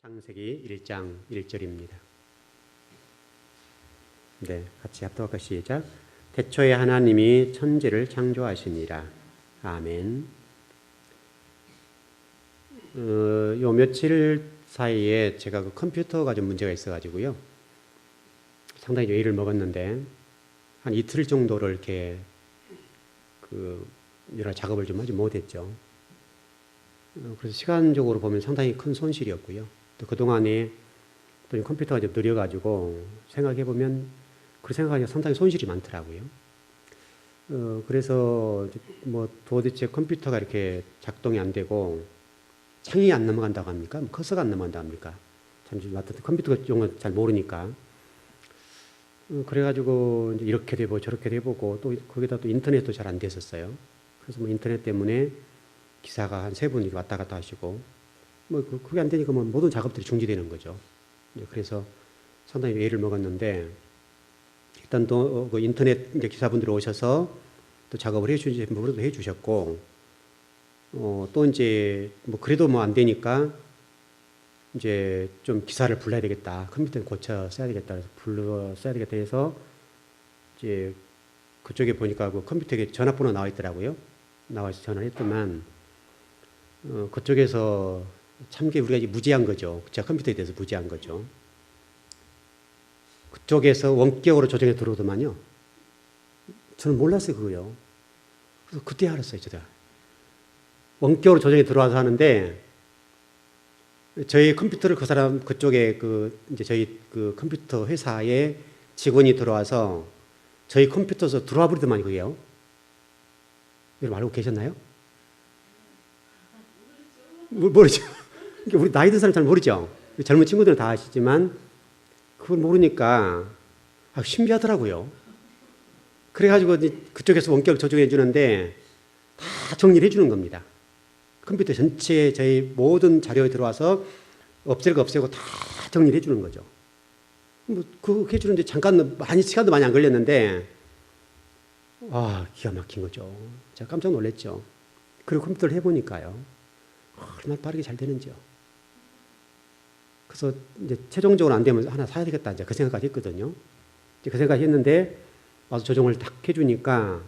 창세기 1장 1절입니다. 네, 같이 합독할까 시작. 태초에 하나님이 천지를 창조하시니라. 아멘. 요 며칠 사이에 제가 그 컴퓨터가 좀 문제가 있어가지고요. 상당히 외일을 먹었는데 한 이틀 정도를 이렇게 여러 작업을 좀 하지 못했죠. 그래서 시간적으로 보면 상당히 큰 손실이었고요. 또 그동안에 또 컴퓨터가 좀 느려가지고 생각해보면 그 생각하니까 상당히 손실이 많더라고요. 그래서 뭐 도대체 컴퓨터가 이렇게 작동이 안 되고 창이 안 넘어간다고 합니까? 커서가 안 넘어간다고 합니까? 참 컴퓨터 용어 잘 모르니까. 그래가지고 이제 이렇게 돼보고 저렇게 돼보고 또 거기다 또 인터넷도 잘 안 됐었어요. 그래서 뭐 인터넷 때문에 기사가 한 3분 왔다 갔다 하시고 뭐 그게 안 되니까 뭐 모든 작업들이 중지되는 거죠. 그래서 상당히 외를 먹었는데 일단 또 그 인터넷 이제 기사분들이 오셔서 또 작업을 해주신 부분도 해주셨고 또 이제 뭐 그래도 뭐 안 되니까 이제 좀 기사를 불러야 되겠다. 컴퓨터를 고쳐 써야 되겠다. 그래서 불러 써야 되겠다 해서 이제 그쪽에 보니까 그 컴퓨터에 전화번호 나와 있더라고요. 나와서 전화를 했더만 그쪽에서 참게 우리가 이제 무지한 거죠. 제가 컴퓨터에 대해서 무지한 거죠. 그쪽에서 원격으로 조정에 들어오더만요. 저는 몰랐어요, 그거요. 그래서 그때 알았어요, 제가. 원격으로 조정에 들어와서 하는데 저희 컴퓨터를 그 사람 그쪽에 이제 저희 그 컴퓨터 회사에 직원이 들어와서 저희 컴퓨터에서 들어와 버리더만요, 그게요. 여러분 알고 계셨나요? 모르죠. 우리 나이 든 사람 잘 모르죠. 젊은 친구들은 다 아시지만 그걸 모르니까 신기하더라고요. 그래가지고 그쪽에서 원격 조정해 주는데 다 정리를 해주는 겁니다. 컴퓨터 전체에 저희 모든 자료에 들어와서 없앨 거 없애고 다 정리를 해주는 거죠. 뭐 그거 해주는데 잠깐 시간도 많이 안 걸렸는데 기가 막힌 거죠. 제가 깜짝 놀랐죠. 그리고 컴퓨터를 해보니까요. 얼마나 빠르게 잘 되는지요. 그래서 이제 최종적으로 안 되면 하나 사야 되겠다. 이제 그 생각까지 했거든요. 이제 그 생각까지 했는데 와서 조정을 딱 해주니까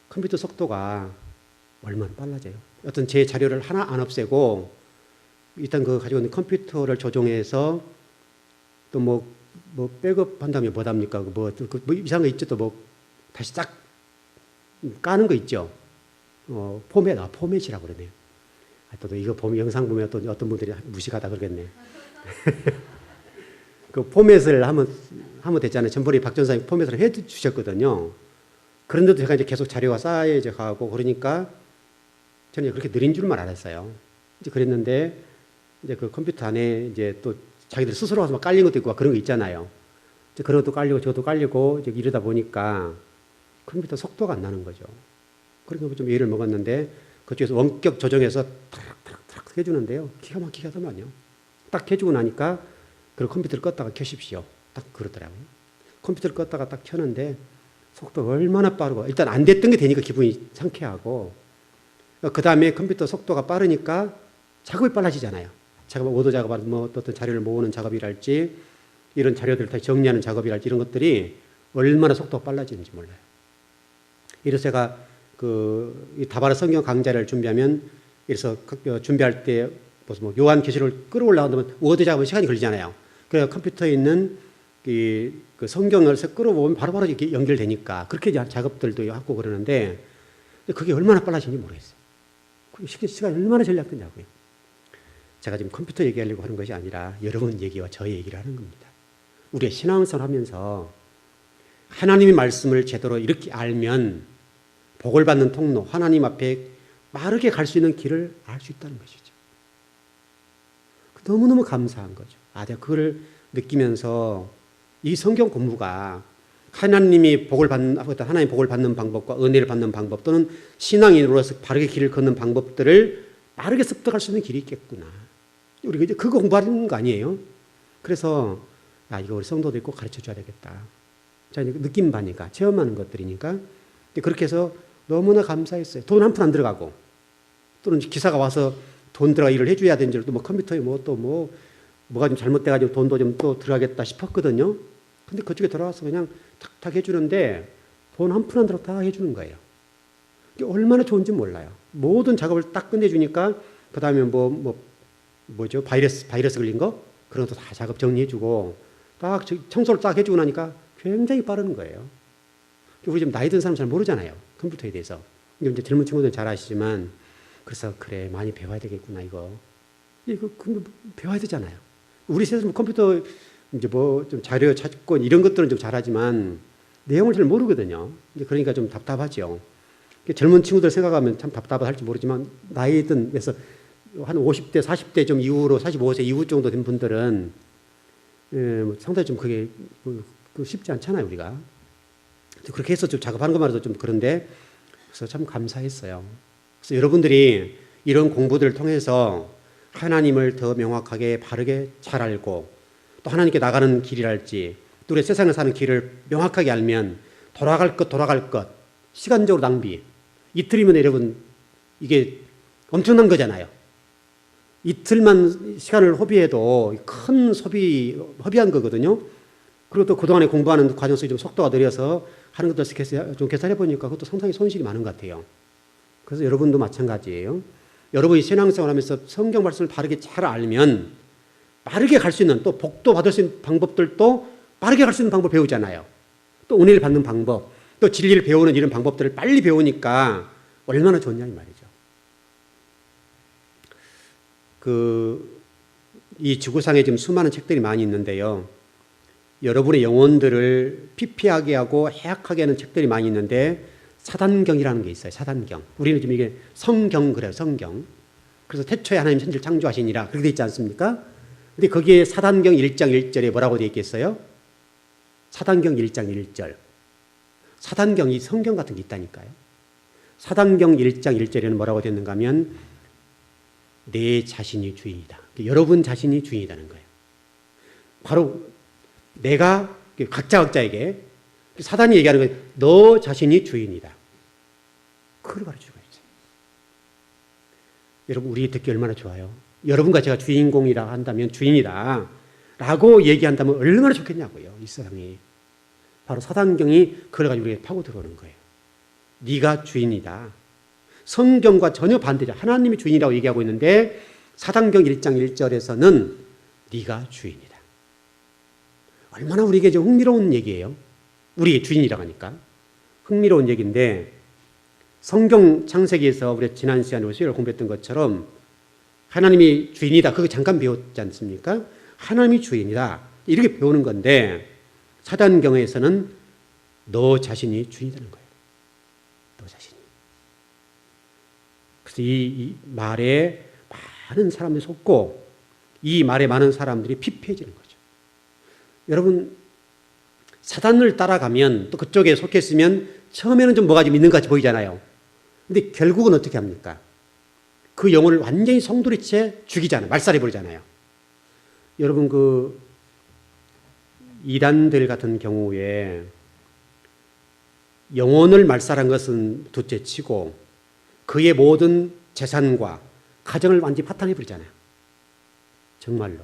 컴퓨터 속도가 얼마나 빨라져요. 어떤 제 자료를 하나 안 없애고 일단 그 가지고 있는 컴퓨터를 조정해서 또 뭐 백업 한다면 뭐답니까? 뭐 이상한 거 있죠. 또 뭐 다시 쫙 까는 거 있죠. 포맷이라고 그러네요. 또 이거 보면 영상 보면 또 어떤 분들이 무식하다 그러겠네. 그 포맷을 하면 됐잖아요. 전번에 박 전사님 포맷을 해 주셨거든요. 그런데도 제가 이제 계속 자료가 쌓여져 가고 그러니까 저는 그렇게 느린 줄만 알았어요. 이제 그랬는데 이제 그 컴퓨터 안에 이제 또 자기들 스스로 와서 막 깔린 것도 있고 그런 거 있잖아요. 이제 그런 것도 깔리고 저것도 깔리고 이제 이러다 보니까 컴퓨터 속도가 안 나는 거죠. 그러니까 좀 예를 먹었는데 그쪽에서 원격 조정해서 탁 해주는데요. 기가 막히게 하더만요. 딱 해주고 나니까 그 컴퓨터를 껐다가 켜십시오. 딱 그러더라고요. 컴퓨터를 껐다가 딱 켜는데 속도가 얼마나 빠르고 일단 안 됐던 게 되니까 기분이 상쾌하고 그 다음에 컴퓨터 속도가 빠르니까 작업이 빨라지잖아요. 워드 작업, 뭐 어떤 자료를 모으는 작업이랄지 이런 자료들을 다시 정리하는 작업이랄지 이런 것들이 얼마나 속도가 빨라지는지 몰라요. 이래서 제가 이 다바라 성경 강좌를 준비하면 그래서 준비할 때 무슨 뭐 요한계시록을 끌어올라간다면 워드 작업은 시간이 걸리잖아요. 그래서 컴퓨터에 있는 그 성경을 끌어오면 바로바로 이렇게 연결되니까 그렇게 작업들도 하고 그러는데 그게 얼마나 빨라지는지 모르겠어요. 시간이 얼마나 전략되냐고요. 제가 지금 컴퓨터 얘기하려고 하는 것이 아니라 여러분 얘기와 저의 얘기를 하는 겁니다. 우리가 신앙생활 하면서 하나님의 말씀을 제대로 이렇게 알면 복을 받는 통로, 하나님 앞에 빠르게 갈 수 있는 길을 알 수 있다는 것이죠. 너무너무 감사한 거죠. 내가 그걸 느끼면서 이 성경 공부가 하나님이 하나님 복을 받는 방법과 은혜를 받는 방법 또는 신앙인으로서 바르게 길을 걷는 방법들을 빠르게 습득할 수 있는 길이 있겠구나. 우리가 이제 그거 공부하는 거 아니에요? 그래서 이거 우리 성도들이 꼭 가르쳐 줘야 되겠다. 자, 느낌 바니까 체험하는 것들이니까 그렇게 해서 너무나 감사했어요. 돈 한 푼 안 들어가고 또는 기사가 와서 돈 들어가 일을 해줘야 되는 줄 또 뭐 컴퓨터에 또 뭐가 좀 잘못돼가지고 돈도 좀 또 들어가겠다 싶었거든요. 근데 그쪽에 들어와서 그냥 탁탁 해주는데 돈 한 푼 안 들어 다 해주는 거예요. 이게 얼마나 좋은지 몰라요. 모든 작업을 딱 끝내주니까 그 다음에 뭐죠? 바이러스 걸린 거 그런 것도 다 작업 정리해주고 딱 청소를 딱 해주고 나니까 굉장히 빠른 거예요. 우리 좀 나이 든 사람 잘 모르잖아요. 컴퓨터에 대해서. 이제 젊은 친구들은 잘 아시지만 그래서 그래 많이 배워야 되겠구나 이거 배워야 되잖아요. 우리 세상 컴퓨터 이제 뭐 좀 자료 찾고 이런 것들은 좀 잘하지만 내용을 잘 모르거든요. 그러니까 좀 답답하죠. 젊은 친구들 생각하면 참 답답할지 모르지만 나이 든에서 한 50대, 40대 좀 이후로 45세 이후 정도 된 분들은 상당히 좀 그게 쉽지 않잖아요, 우리가. 그렇게 해서 좀 작업하는 것만 해도 좀 그런데 그래서 참 감사했어요. 그래서 여러분들이 이런 공부들을 통해서 하나님을 더 명확하게 바르게 잘 알고 또 하나님께 나가는 길이랄지 또 우리 세상에 사는 길을 명확하게 알면 돌아갈 것 시간적으로 낭비 이틀이면 여러분 이게 엄청난 거잖아요. 이틀만 시간을 허비해도 큰 허비한 거거든요. 그리고 또 그동안에 공부하는 과정 속에 좀 속도가 느려서 하는 것들 좀 계산해 보니까 그것도 상당히 손실이 많은 것 같아요. 그래서 여러분도 마찬가지예요. 여러분이 신앙생활 하면서 성경 말씀을 바르게 잘 알면 빠르게 갈 수 있는 또 복도 받을 수 있는 방법들도 빠르게 갈 수 있는 방법 배우잖아요. 또 은혜를 받는 방법, 또 진리를 배우는 이런 방법들을 빨리 배우니까 얼마나 좋냐 이 말이죠. 이 지구상에 지금 수많은 책들이 많이 있는데요. 여러분의 영혼들을 피폐하게 하고 해악하게 하는 책들이 많이 있는데 사단경이라는 게 있어요. 사단경. 우리는 지금 이게 성경 그래요. 성경. 그래서 태초에 하나님 천지를 창조하시니라 그렇게 돼 있지 않습니까? 근데 거기에 사단경 1장 1절에 뭐라고 돼 있겠어요? 사단경 1장 1절. 사단경이 성경 같은 게 있다니까요. 사단경 1장 1절에는 뭐라고 되어 있는가 하면 내 자신이 주인이다. 여러분 자신이 주인이라는 거예요. 바로 내가 각자에게 사단이 얘기하는 거예요. 너 자신이 주인이다. 그걸 가르치고 있어요. 여러분 우리 듣기 얼마나 좋아요. 여러분과 제가 주인공이라 한다면 주인이다 라고 얘기한다면 얼마나 좋겠냐고요. 이 세상이. 바로 사단경이 그래가지고 우리에게 파고 들어오는 거예요. 네가 주인이다. 성경과 전혀 반대죠. 하나님이 주인이라고 얘기하고 있는데 사단경 1장 1절에서는 네가 주인이다. 얼마나 우리에게 좀 흥미로운 얘기예요. 우리의 주인이라고 하니까. 흥미로운 얘기인데 성경 창세기에서 우리가 지난 시간에 수요일 공부했던 것처럼 하나님이 주인이다. 그거 잠깐 배웠지 않습니까? 하나님이 주인이다. 이렇게 배우는 건데 사단경에서는 너 자신이 주인이라는 거예요. 너 자신이. 그래서 이 말에 많은 사람들이 속고 이 말에 많은 사람들이 피폐해지는 거죠. 여러분 사단을 따라가면 또 그쪽에 속했으면 처음에는 좀 뭐가 좀 있는 것 같이 보이잖아요. 근데 결국은 어떻게 합니까? 그 영혼을 완전히 송두리째 죽이잖아요. 말살해버리잖아요. 여러분 이단들 같은 경우에 영혼을 말살한 것은 둘째치고 그의 모든 재산과 가정을 완전히 파탄해버리잖아요. 정말로.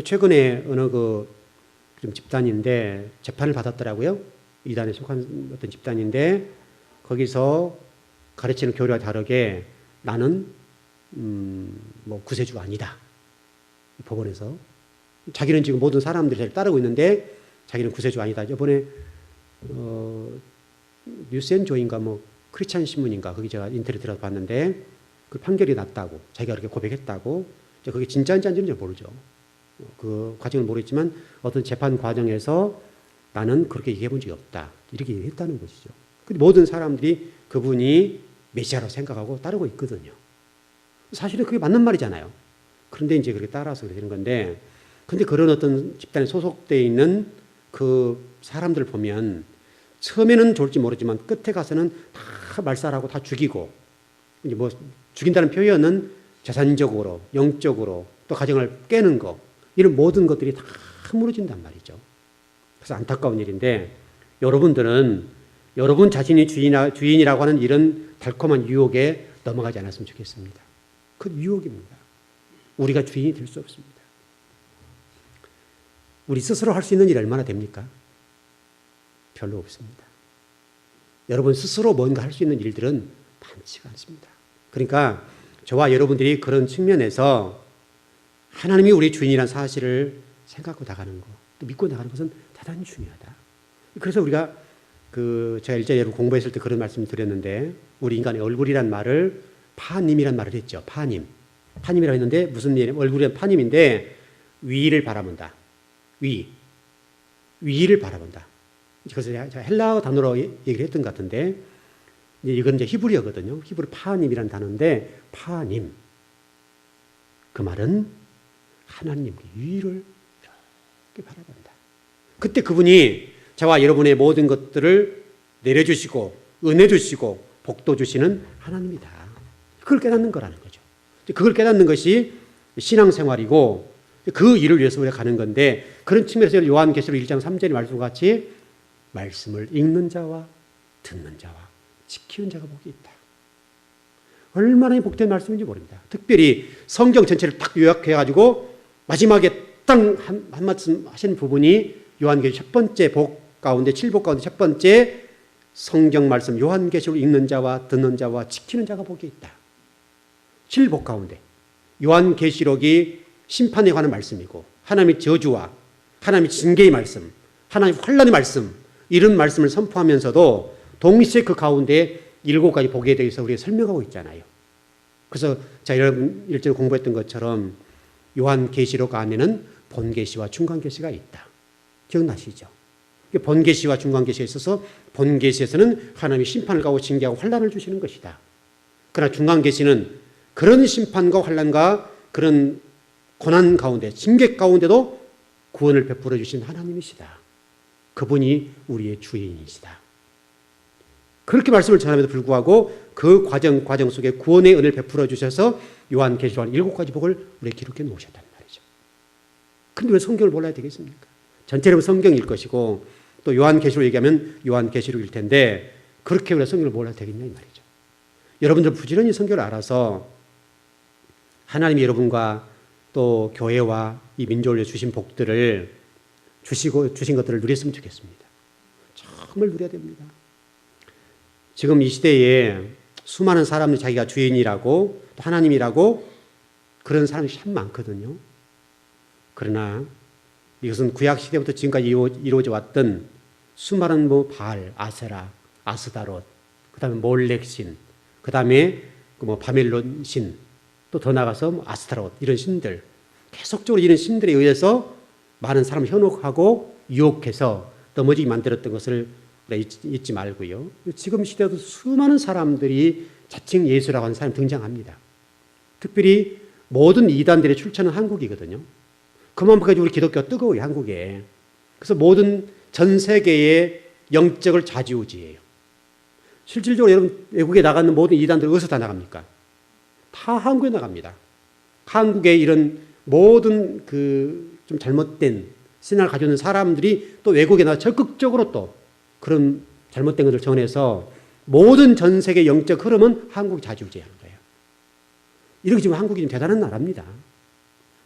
최근에 어느 좀 집단인데 재판을 받았더라고요. 이단에 속한 어떤 집단인데 거기서 가르치는 교리와 다르게 나는 구세주가 아니다. 법원에서 자기는 지금 모든 사람들이 잘 따르고 있는데 자기는 구세주가 아니다. 이번에 뉴스앤조인가 크리스찬 신문인가 거기 제가 인터넷 들어서 봤는데 그 판결이 났다고 자기가 그렇게 고백했다고. 그게 진짜인지 아닌지는 모르죠. 그 과정을 모르겠지만 어떤 재판 과정에서 나는 그렇게 얘기해 본 적이 없다. 이렇게 얘기했다는 것이죠. 근데 모든 사람들이 그분이 메시아라고 생각하고 따르고 있거든요. 사실은 그게 맞는 말이잖아요. 그런데 이제 그렇게 따라서 그렇게 되는 건데 근데 그런 어떤 집단에 소속되어 있는 그 사람들을 보면 처음에는 좋을지 모르지만 끝에 가서는 다 말살하고 다 죽이고 이제 죽인다는 표현은 재산적으로, 영적으로 또 가정을 깨는 거 이런 모든 것들이 다 무너진단 말이죠. 그래서 안타까운 일인데 여러분들은 여러분 자신이 주인이라고 하는 이런 달콤한 유혹에 넘어가지 않았으면 좋겠습니다. 그 유혹입니다. 우리가 주인이 될 수 없습니다. 우리 스스로 할 수 있는 일이 얼마나 됩니까? 별로 없습니다. 여러분 스스로 뭔가 할 수 있는 일들은 많지가 않습니다. 그러니까 저와 여러분들이 그런 측면에서 하나님이 우리 주인이라는 사실을 생각하고 나가는 것, 또 믿고 나가는 것은 대단히 중요하다. 그래서 우리가 제가 일전에 여러분 공부했을 때 그런 말씀 드렸는데, 우리 인간의 얼굴이란 말을 파님이란 말을 했죠. 파님. 파님이라고 했는데 무슨 얘기냐면, 얼굴이란 파님인데 위를 바라본다. 위를 바라본다. 그래서 제가 헬라어 단어로 얘기를 했던 것 같은데, 이건 이제 히브리어거든요. 히브리 파님이라는 단어인데, 파님. 그 말은 하나님 위를 이렇게 바라본다. 그때 그분이 저와 여러분의 모든 것들을 내려주시고 은혜 주시고 복도 주시는 하나님이다. 그걸 깨닫는 거라는 거죠. 그걸 깨닫는 것이 신앙생활이고, 그 일을 위해서 우리가 가는 건데, 그런 측면에서 요한계시록 1장 3절의 말씀과 같이 말씀을 읽는 자와 듣는 자와 지키는 자가 복이 있다. 얼마나 복된 말씀인지 모릅니다. 특별히 성경 전체를 딱 요약해가지고 마지막에 딱 한 말씀 하신 부분이 요한계시록 첫 번째 복 가운데, 7복 가운데 첫 번째 성경 말씀, 요한계시록 읽는 자와 듣는 자와 지키는 자가 복이 있다. 7복 가운데 요한계시록이 심판에 관한 말씀이고, 하나님의 저주와 하나님의 징계의 말씀, 하나님의 환난의 말씀, 이런 말씀을 선포하면서도 동시에 그 가운데 7가지 복에 대해서 우리가 설명하고 있잖아요. 그래서 자, 여러분 일전에 공부했던 것처럼 요한계시록 안에는 본계시와 중간계시가 있다. 기억나시죠? 본계시와 중간계시에 있어서 본계시에서는 하나님이 심판을 가고 징계하고 환난을 주시는 것이다. 그러나 중간계시는 그런 심판과 환난과 그런 고난 가운데, 징계 가운데도 구원을 베풀어 주신 하나님이시다. 그분이 우리의 주인이시다. 그렇게 말씀을 전함에도 불구하고 그 과정 속에 구원의 은혜를 베풀어 주셔서 요한계시록 7가지 복을 우리에게 기록해 놓으셨단 말이죠. 그런데 왜 성경을 몰라야 되겠습니까? 전체로 성경일 것이고, 또 요한계시록 얘기하면 요한계시록일 텐데, 그렇게 우리가 성경을 몰라야 되겠냐 이 말이죠. 여러분들 부지런히 성경을 알아서 하나님이 여러분과 또 교회와 이 민족을 위해 주신 복들을 주신 것들을 누렸으면 좋겠습니다. 정말 누려야 됩니다. 지금 이 시대에 수많은 사람들이 자기가 주인이라고 또 하나님이라고 그런 사람이 참 많거든요. 그러나 이것은 구약 시대부터 지금까지 이루어져 왔던 수많은 바알, 아세라, 아스다롯, 그 다음에 몰렉신, 그 다음에 바벨론 신, 또 더 나가서 아스타롯, 이런 신들, 계속적으로 이런 신들에 의해서 많은 사람을 현혹하고 유혹해서 넘어지게 만들었던 것을 잊지 말고요. 지금 시대에도 수많은 사람들이 자칭 예수라고 하는 사람이 등장합니다. 특별히 모든 이단들의 출처는 한국이거든요. 그만큼까지 우리 기독교가 뜨거워요, 한국에. 그래서 모든 전 세계의 영적을 좌지우지해요. 실질적으로 여러분 외국에 나가는 모든 이단들 어디서 다 나갑니까? 다 한국에 나갑니다. 한국의 이런 모든 좀 잘못된 신앙을 가지고 있는 사람들이 또 외국에 나가 적극적으로 또 그런 잘못된 것을 전해서 모든 전 세계 영적 흐름은 한국이 좌지우지하는 거예요. 이렇게 지금 한국이 좀 대단한 나라입니다.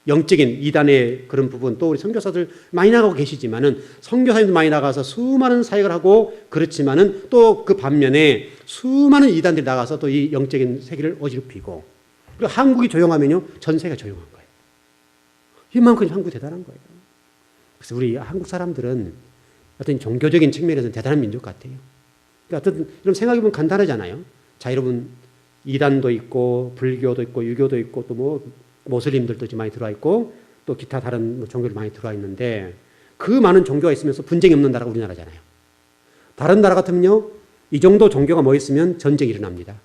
영적인 이단의 그런 부분, 또 우리 선교사들 많이 나가고 계시지만은, 선교사님도 많이 나가서 수많은 사역을 하고 그렇지만은, 또 그 반면에 수많은 이단들이 나가서 또 이 영적인 세계를 어지럽히고, 그리고 한국이 조용하면요 전 세계가 조용한 거예요. 이만큼 한국이 대단한 거예요. 그래서 우리 한국 사람들은 어떤 종교적인 측면에서는 대단한 민족 같아요. 그러니까 어떤 여러분 생각해보면 간단하잖아요. 자, 여러분 이단도 있고 불교도 있고 유교도 있고 또 모슬림들도 많이 들어와 있고 또 기타 다른 종교들 많이 들어와 있는데, 그 많은 종교가 있으면서 분쟁이 없는 나라가 우리나라잖아요. 다른 나라 같으면요 이 정도 종교가 있으면 전쟁이 일어납니다.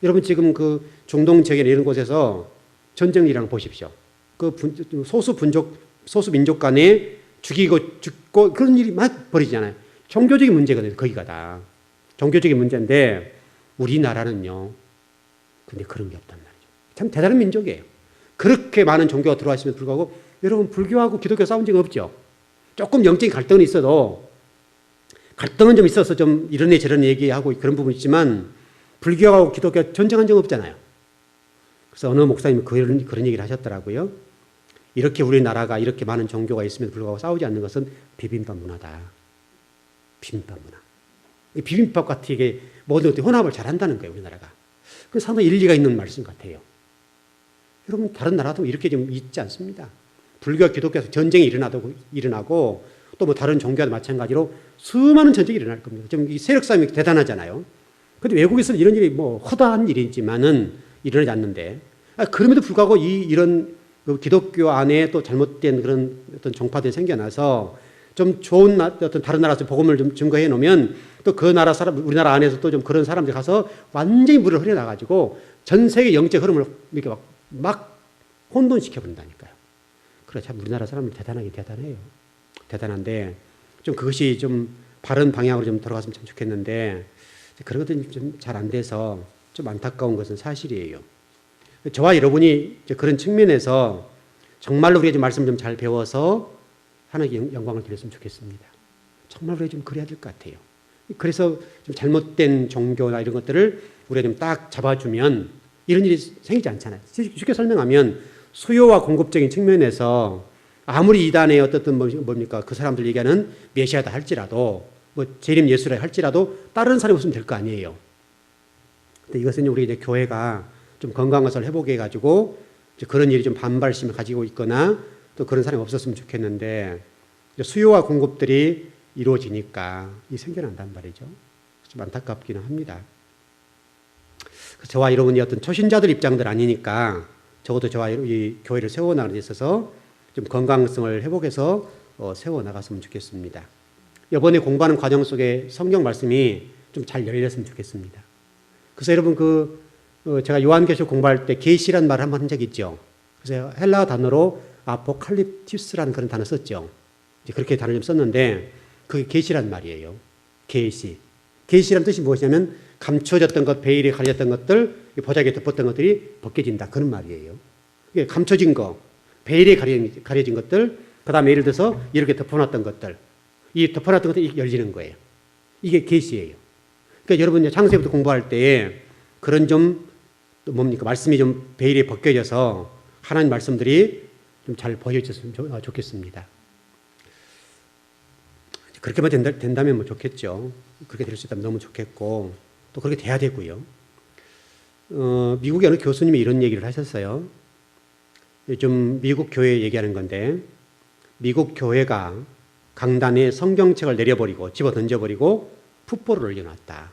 여러분 지금 그 중동 지역에 이런 곳에서 전쟁 일어나는 거 보십시오. 그 소수 민족 간에 죽고 그런 일이 막 벌어지잖아요. 종교적인 문제거든요. 거기가 다 종교적인 문제인데, 우리나라는요 근데 그런 게 없단 말이죠. 참 대단한 민족이에요. 그렇게 많은 종교가 들어와 있음에도 불구하고 여러분 불교하고 기독교 싸운 적 없죠. 조금 영적인 갈등은 있어도, 갈등은 좀 있어서 좀 이런 저런 얘기하고 그런 부분이 있지만, 불교하고 기독교 전쟁한 적 없잖아요. 그래서 어느 목사님이 그런 얘기를 하셨더라고요. 이렇게 우리나라가 이렇게 많은 종교가 있음에도 불구하고 싸우지 않는 것은 비빔밥 문화다. 비빔밥 문화. 비빔밥 같이 이게 모든 것들이 혼합을 잘한다는 거예요, 우리나라가. 그 상당히 일리가 있는 말씀 같아요. 여러분, 다른 나라도 이렇게 좀 있지 않습니다. 불교와 기독교에서 전쟁이 일어나고 또 뭐 다른 종교와도 마찬가지로 수많은 전쟁이 일어날 겁니다. 좀 이 세력 싸움이 대단하잖아요. 그런데 외국에서는 이런 일이 뭐 허다한 일이지만은 일어나지 않는데, 그럼에도 불구하고 이런 기독교 안에 또 잘못된 그런 어떤 종파들이 생겨나서 좀 좋은 어떤 다른 나라에서 복음을 좀 증거해 놓으면 또 그 나라 사람, 우리나라 안에서 또 좀 그런 사람들이 가서 완전히 물을 흐려놔가지고 전 세계 영적 흐름을 이렇게 막 혼돈시켜 버린다니까요. 그래, 참 우리나라 사람들 대단해요. 대단한데 좀 그것이 좀 바른 방향으로 좀 들어갔으면 참 좋겠는데 그런 것들이 좀 잘 안 돼서 좀 안타까운 것은 사실이에요. 저와 여러분이 그런 측면에서 정말로 우리가 좀 말씀 좀 잘 배워서 하나님께 영광을 드렸으면 좋겠습니다. 정말 우리가 좀 그래야 될 것 같아요. 그래서 좀 잘못된 종교나 이런 것들을 우리가 좀 딱 잡아주면 이런 일이 생기지 않잖아요. 쉽게 설명하면 수요와 공급적인 측면에서 아무리 이단의 어떻든 뭡니까 그 사람들 얘기하는 메시아다 할지라도 뭐 재림 예수라 할지라도 다른 사람이 없으면 될 거 아니에요. 근데 이것은 우리 이제 교회가 좀 건강한 것을 회복해 가지고 그런 일이 좀 반발심을 가지고 있거나 또 그런 사람이 없었으면 좋겠는데 수요와 공급들이 이루어지니까 이 생겨난단 말이죠. 좀 안타깝기는 합니다. 저와 여러분이 어떤 초신자들 입장들 아니니까 적어도 저와 이 교회를 세워나가는 데 있어서 좀 건강성을 회복해서 세워나갔으면 좋겠습니다. 이번에 공부하는 과정 속에 성경 말씀이 좀 잘 열렸으면 좋겠습니다. 그래서 여러분 제가 요한계시록 공부할 때 계시란 말을 한번 한 적이 있죠. 그래서 헬라 단어로 아포칼립티스라는 그런 단어 썼죠. 이제 그렇게 단어를 좀 썼는데 그게 계시란 말이에요. 계시란 뜻이 무엇이냐면 감춰졌던 것, 베일에 가려졌던 것들, 보자기에 덮었던 것들이 벗겨진다. 그런 말이에요. 이게 감춰진 거, 베일에 가려진 것들, 그 다음에 예를 들어서 이렇게 덮어놨던 것들, 이 덮어놨던 것들이 열리는 거예요. 이게 계시예요. 그러니까 여러분 창세기부터 공부할 때 그런 좀 뭡니까 말씀이 좀 베일에 벗겨져서 하나님 말씀들이 좀 잘 보여졌으면 좋겠습니다. 그렇게만 된다면 뭐 좋겠죠. 그렇게 될 수 있다면 너무 좋겠고 또 그렇게 돼야 되고요. 미국의 어느 교수님이 이런 얘기를 하셨어요. 요즘 미국 교회 얘기하는 건데 미국 교회가 강단에 성경책을 내려버리고 집어 던져버리고 풋볼을 올려놨다.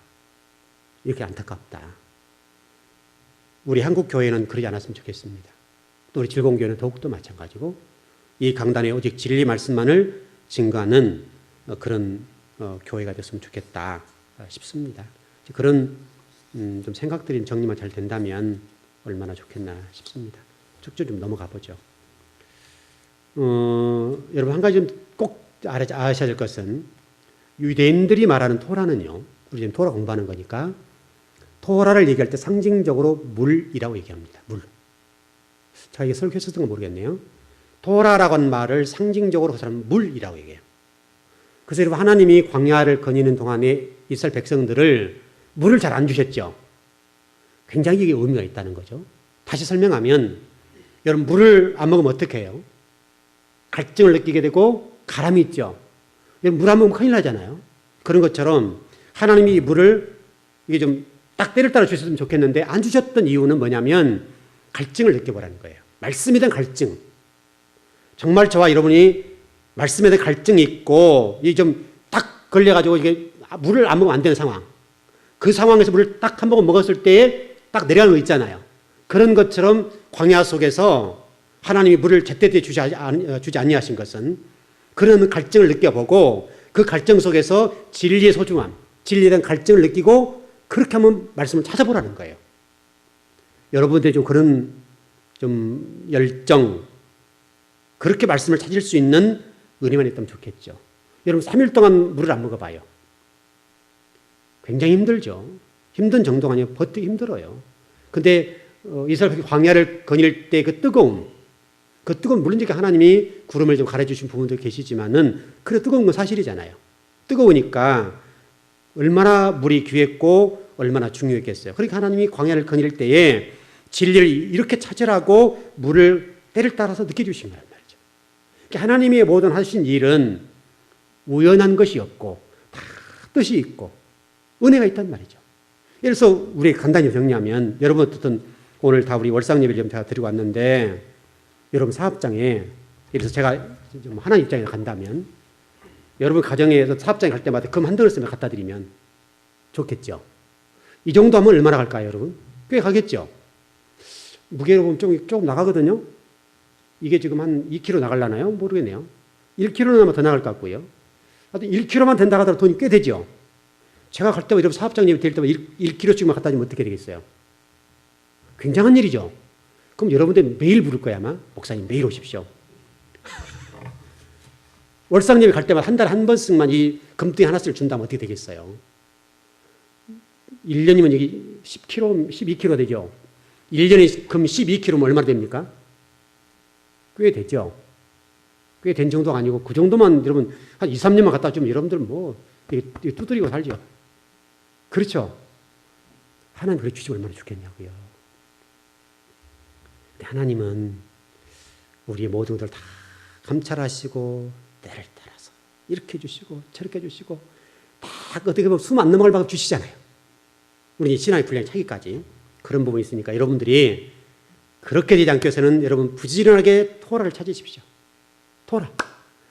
이렇게 안타깝다. 우리 한국 교회는 그러지 않았으면 좋겠습니다. 또 우리 즐거운교회는 더욱더 마찬가지고 이 강단에 오직 진리 말씀만을 증거하는 그런 교회가 됐으면 좋겠다 싶습니다. 그런 좀 생각들이 정리만 잘 된다면 얼마나 좋겠나 싶습니다. 쭉쭉 좀 넘어가 보죠. 여러분 한 가지 좀 꼭 아셔야 될 것은 유대인들이 말하는 토라는요. 우리 지금 토라 공부하는 거니까 토라를 얘기할 때 상징적으로 물이라고 얘기합니다. 물. 제가 이게 설교했었던 건 모르겠네요. 토라라고 하는 말을 상징적으로 그 사람은 물이라고 얘기해요. 그래서 여러분 하나님이 광야를 거니는 동안에 이스라엘 백성들을 물을 잘 안 주셨죠. 굉장히 이게 의미가 있다는 거죠. 다시 설명하면 여러분 물을 안 먹으면 어떻게 해요? 갈증을 느끼게 되고 가람이 있죠. 여러분 물 안 먹으면 큰일 나잖아요. 그런 것처럼 하나님이 이 물을 이게 좀 딱 때를 따라 주셨으면 좋겠는데 안 주셨던 이유는 뭐냐면 갈증을 느껴보라는 거예요. 말씀에 대한 갈증. 정말 저와 여러분이 말씀에 대한 갈증이 있고 이 좀 딱 걸려가지고 이게 물을 안 먹으면 안 되는 상황. 그 상황에서 물을 딱 한 모금 먹었을 때에 딱 내려가는 거 있잖아요. 그런 것처럼 광야 속에서 하나님이 물을 제때제때 주지 아니하신 것은 그런 갈증을 느껴보고 그 갈증 속에서 진리의 소중함, 진리에 대한 갈증을 느끼고 그렇게 한번 말씀을 찾아보라는 거예요. 여러분들이 좀 그런 좀 열정, 그렇게 말씀을 찾을 수 있는 은혜만 있다면 좋겠죠. 여러분 3일 동안 물을 안 먹어봐요. 굉장히 힘들죠. 힘든 정도가 아니라 버티기 힘들어요. 근데 이스라엘 광야를 거닐 때 그 뜨거움, 물론 하나님이 구름을 좀 가려주신 부분도 계시지만은 그래 뜨거운 건 사실이잖아요. 뜨거우니까 얼마나 물이 귀했고 얼마나 중요했겠어요. 그러니까 하나님이 광야를 거닐 때에 진리를 이렇게 찾으라고 물을 때를 따라서 느껴주신 거란 말이에요. 하나님의 모든 하신 일은 우연한 것이 없고 다 뜻이 있고 은혜가 있단 말이죠. 예를 들어서 우리 간단히 정리하면 여러분 어쨌든 오늘 다 우리 월상예배를 제가 드리고 왔는데 여러분 사업장에 예를 들어서 제가 좀 하나님 입장에 간다면 여러분 가정에서 사업장에 갈 때마다 금 한 덩어리 갖다 드리면 좋겠죠. 이 정도 하면 얼마나 갈까요, 여러분? 꽤 가겠죠. 무게로 보면 조금 나가거든요. 이게 지금 한 2kg 나가려나요? 모르겠네요. 1kg는 아마 더 나갈 것 같고요. 하여튼 1kg만 된다 하더라도 돈이 꽤 되죠. 제가 갈 때마다 여러분 사업장 예배 드릴 때마다 1kg씩만 갖다 주면 어떻게 되겠어요? 굉장한 일이죠. 그럼 여러분들 매일 부를 거야 아마. 목사님 매일 오십시오. 월상 예배 갈 때마다 한 달에 한 번씩만 이 금덩이 하나씩을 준다면 어떻게 되겠어요? 1년이면 여기 10kg, 12kg 되죠. 1년에 금 12kg면 얼마나 됩니까? 꽤 되죠. 꽤 된 정도가 아니고 그 정도만 여러분 한 2, 3년만 갖다 주면 여러분들 뭐 이게 두드리고 살죠. 그렇죠. 하나님 그렇게 주시면 얼마나 좋겠냐고요. 근데 하나님은 우리의 모든 것을 다 감찰하시고 때를 따라서 이렇게 해주시고 저렇게 해주시고 다 어떻게 보면 숨 안 넘어갈 만큼 주시잖아요. 우리 신앙의 분량이 차기까지 그런 부분이 있으니까 여러분들이 그렇게 되지 않기 위해서는 여러분 부지런하게 토라를 찾으십시오. 토라.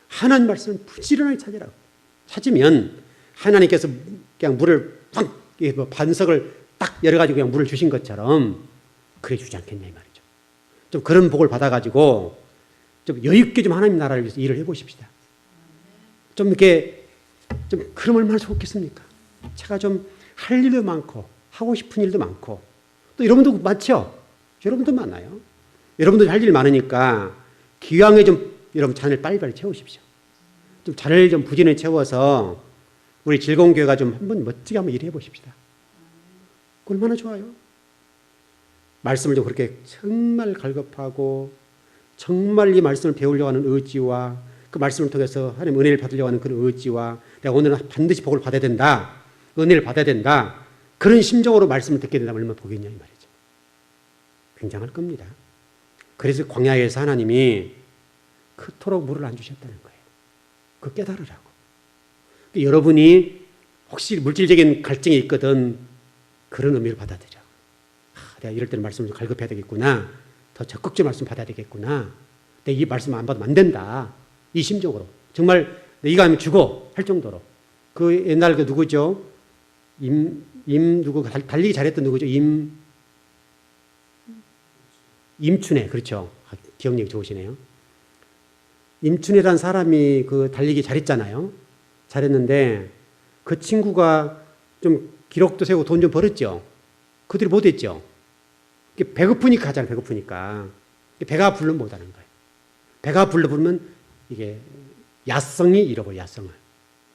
하나님 말씀을 부지런하게 찾으라고. 찾으면 하나님께서 그냥 물을 팍 반석을 딱 열어가지고 그냥 물을 주신 것처럼 그래 주지 않겠냐 이 말이죠. 좀 그런 복을 받아가지고 좀 여유있게 좀 하나님 나라를 위해서 일을 해보십시다. 좀 이렇게 좀 그럼 얼마나 좋겠습니까? 제가 좀 할 일도 많고 하고 싶은 일도 많고 또 여러분도 많죠? 여러분도 많아요. 여러분도 할 일 많으니까 기왕에 좀 여러분 잔을 빨리빨리 채우십시오. 좀 잔을 좀 부지런히 채워서 우리 즐거운 교회가 좀 한번 멋지게 한번 일해 보십시다. 얼마나 좋아요. 말씀을 좀 그렇게 정말 갈급하고 정말 이 말씀을 배우려고 하는 의지와 그 말씀을 통해서 하나님 은혜를 받으려고 하는 그런 의지와 내가 오늘은 반드시 복을 받아야 된다. 은혜를 받아야 된다. 그런 심정으로 말씀을 듣게 된다면 얼마나 복이냐 이 말이죠. 굉장할 겁니다. 그래서 광야에서 하나님이 그토록 물을 안 주셨다는 거예요. 그거 깨달으라고. 여러분이 혹시 물질적인 갈증이 있거든 그런 의미를 받아들여. 내가 이럴 때는 말씀을 좀 갈급해야 되겠구나. 더 적극적인 말씀 받아야 되겠구나. 내가 이 말씀 안 받으면 안 된다. 이 심정으로. 정말 이거 하면 죽어 할 정도로. 그 옛날 그 누구죠? 누구 달리기 잘했던 누구죠? 임춘애. 그렇죠. 기억력이 좋으시네요. 임춘애라는 사람이 그 달리기 잘했잖아요. 잘했는데 그 친구가 좀 기록도 세우고 돈 좀 벌었죠. 그들이 못했죠. 배고프니까 하잖아요. 배고프니까. 배가 부르면 못하는 거예요. 배가 부르면 이게 야성이 잃어버려요. 야성을.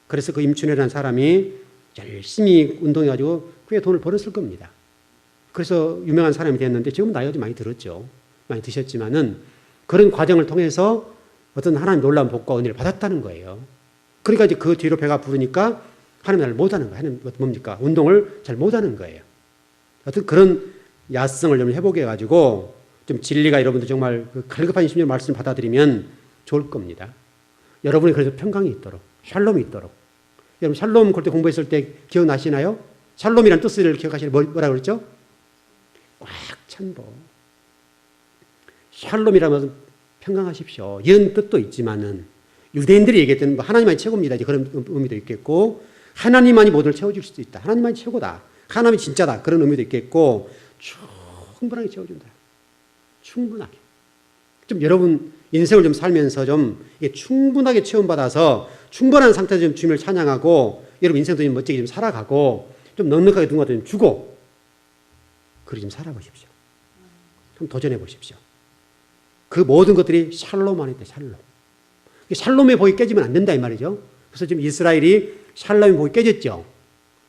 그래서 그 임춘애라는 사람이 열심히 운동해가지고 꽤 돈을 벌었을 겁니다. 그래서 유명한 사람이 됐는데 지금은 나이가 좀 많이 들었죠. 많이 드셨지만은 그런 과정을 통해서 어떤 하나님 놀라운 복과 은혜를 받았다는 거예요. 그러니까 이제 그 뒤로 배가 부르니까 하나님 나라를 못하는 거예요. 하나님 뭡니까? 운동을 잘 못하는 거예요. 어떤 그런 야성을 좀 회복해 가지고 좀 진리가 여러분들 정말 그 갈급한 심령 말씀을 받아들이면 좋을 겁니다. 여러분이 그래서 평강이 있도록 샬롬이 있도록. 여러분 샬롬 그때 공부했을 때 기억나시나요? 샬롬이란 뜻을 기억하시나요? 뭐라 그랬죠? 꽉 찬 복. 샬롬이라면 평강하십시오. 이런 뜻도 있지만은 유대인들이 얘기했던 하나님만이 최고입니다. 이제 그런 의미도 있겠고 하나님만이 모두를 채워줄 수도 있다. 하나님만이 최고다. 하나님이 진짜다. 그런 의미도 있겠고 충분하게 채워준다. 충분하게. 좀 여러분 인생을 좀 살면서 좀 충분하게 체험받아서 충분한 상태에서 좀 주님을 찬양하고 여러분 인생도 좀 멋지게 좀 살아가고 좀 넉넉하게 누군가도 좀 주고 그렇게 좀 살아보십시오. 좀 도전해 보십시오. 그 모든 것들이 샬롬 안에 있다. 샬롬. 샬롬의 복이 깨지면 안 된다 이 말이죠. 그래서 지금 이스라엘이 샬롬의 복이 깨졌죠.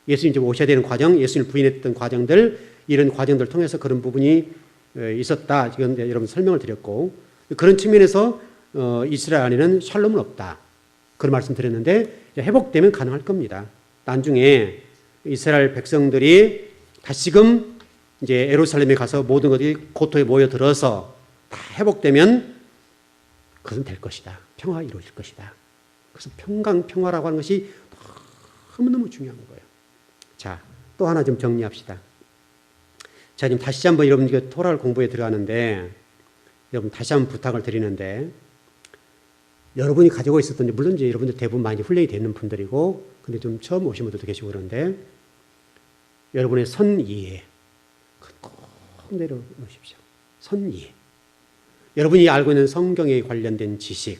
예수님 좀 오셔야 되는 과정, 예수님을 부인했던 과정들 이런 과정들을 통해서 그런 부분이 있었다. 지금 여러분 설명을 드렸고 그런 측면에서 이스라엘 안에는 샬롬은 없다. 그런 말씀 드렸는데 회복되면 가능할 겁니다. 나중에 이스라엘 백성들이 다시금 이제 예루살렘에 가서 모든 것이 고토에 모여들어서 다 회복되면 그것은 될 것이다. 평화가 이루어질 것이다. 그래서 평강평화라고 하는 것이 너무너무 중요한 거예요. 자, 또 하나 좀 정리합시다. 자, 지금 다시 한번 여러분 토라를 공부에 들어가는데 여러분 다시 한번 부탁을 드리는데 여러분이 가지고 있었던 물론 이제 여러분들 대부분 많이 훈련이 되는 분들이고 근데 좀 처음 오신 분들도 계시고 그런데 여러분의 선이해 꼭 내려놓으십시오. 선이해. 여러분이 알고 있는 성경에 관련된 지식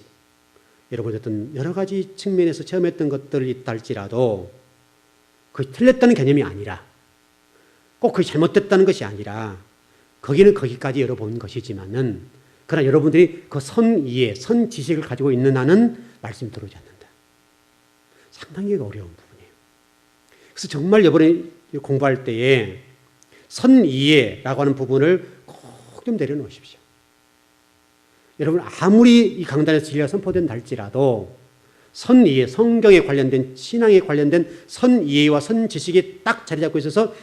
여러분이 어떤 여러 가지 측면에서 체험했던 것들이 있다 할지라도 그게 틀렸다는 개념이 아니라 꼭 그게 잘못됐다는 것이 아니라 거기는 거기까지 열어본 것이지만은 그러나 여러분들이 그 선이해, 선지식을 가지고 있는 한은 말씀이 들어오지 않는다. 상당히 어려운 부분이에요. 그래서 정말 이번에 공부할 때에 선이해라고 하는 부분을 꼭 좀 내려놓으십시오. 여러분 아무리 이 강단에서 진리가 선포된다 할지라도 선이해, 성경에 관련된 신앙에 관련된 선이해와 선지식이 딱 자리 잡고 있어서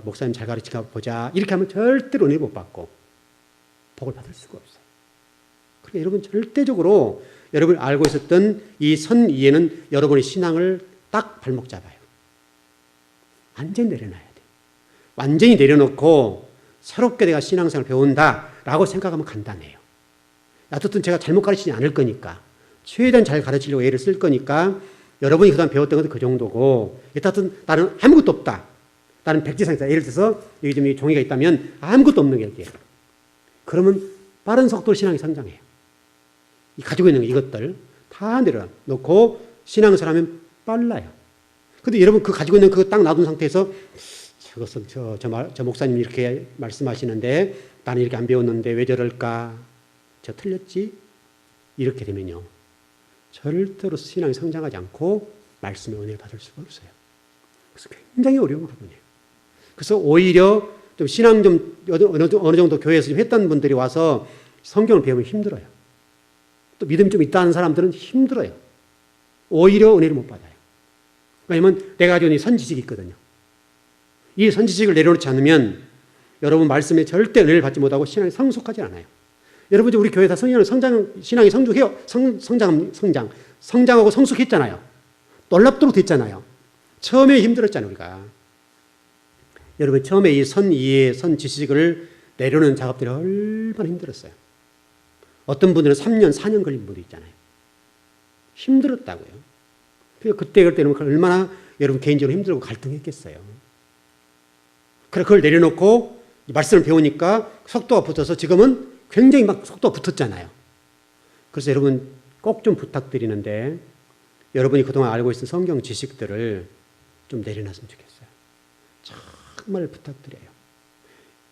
목사님 잘 가르치나 보자 이렇게 하면 절대로 은혜 못 받고 복을 받을 수가 없어요. 그러니까 여러분 절대적으로 여러분이 알고 있었던 이 선이해는 여러분의 신앙을 딱 발목 잡아요. 완전히 내려놔야 돼요. 완전히 내려놓고 새롭게 내가 신앙생활을 배운다라고 생각하면 간단해요. 어쨌든 제가 잘못 가르치지 않을 거니까 최대한 잘 가르치려고 애를 쓸 거니까 여러분이 그동안 배웠던 것도 그 정도고 여튼 나는 아무것도 없다. 나는 백지상이다. 예를 들어서 여기 좀 종이가 있다면 아무것도 없는 게 여기에. 그러면 빠른 속도로 신앙이 성장해요. 가지고 있는 이것들 다 내려놓고 신앙생활하면 빨라요. 근데 여러분 그 가지고 있는 그거 딱 놔둔 상태에서 저것은 저 목사님이 이렇게 말씀하시는데 나는 이렇게 안 배웠는데 왜 저럴까? 저 틀렸지? 이렇게 되면요. 절대로 신앙이 성장하지 않고 말씀의 은혜를 받을 수가 없어요. 그래서 굉장히 어려운 부분이에요. 그래서 오히려 좀 신앙 좀 어느 정도 교회에서 좀 했던 분들이 와서 성경을 배우면 힘들어요. 또 믿음이 좀 있다는 사람들은 힘들어요. 오히려 은혜를 못 받아요. 왜냐하면 내가 가지고 있는 선지식이 있거든요. 이 선지식을 내려놓지 않으면 여러분 말씀에 절대 은혜를 받지 못하고 신앙이 성숙하지 않아요. 여러분 우리 교회 다 신앙이 성숙해요. 성장하고 성숙했잖아요. 놀랍도록 됐잖아요. 처음에 힘들었잖아요, 우리가. 여러분 처음에 이 선이해, 선지식을 내려놓는 작업들이 얼마나 힘들었어요. 어떤 분들은 3년, 4년 걸린 분도 있잖아요. 힘들었다고요. 그때 얼마나 여러분 개인적으로 힘들고 갈등했겠어요. 그래 그걸 내려놓고 말씀을 배우니까 속도가 붙어서 지금은 굉장히 막 속도가 붙었잖아요. 그래서 여러분 꼭 좀 부탁드리는데 여러분이 그동안 알고 있는 성경 지식들을 좀 내려놨으면 좋겠어요. 정말 부탁드려요.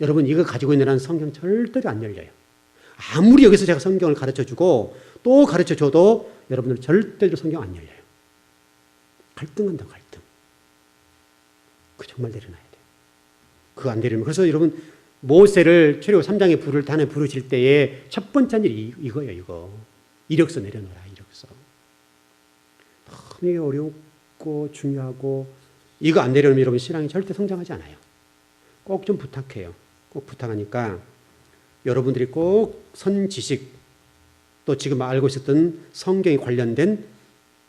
여러분 이거 가지고 있는 한 성경 절대로 안 열려요. 아무리 여기서 제가 성경을 가르쳐주고 또 가르쳐줘도 여러분들 절대로 성경 안 열려요. 갈등한다 갈등. 그 정말 내려놔야 돼요. 그거 안 내려면 그래서 여러분 모세를 출애굽 3장의 불을 단에 부르실 때에 첫 번째 일이 이거예요. 이거 이력서 내려놓아라. 이력서. 너무 어렵고 중요하고 이거 안 내려놓으면 여러분 신앙이 절대 성장하지 않아요. 꼭 좀 부탁해요. 꼭 부탁하니까 여러분들이 꼭 선지식 또 지금 알고 있었던 성경에 관련된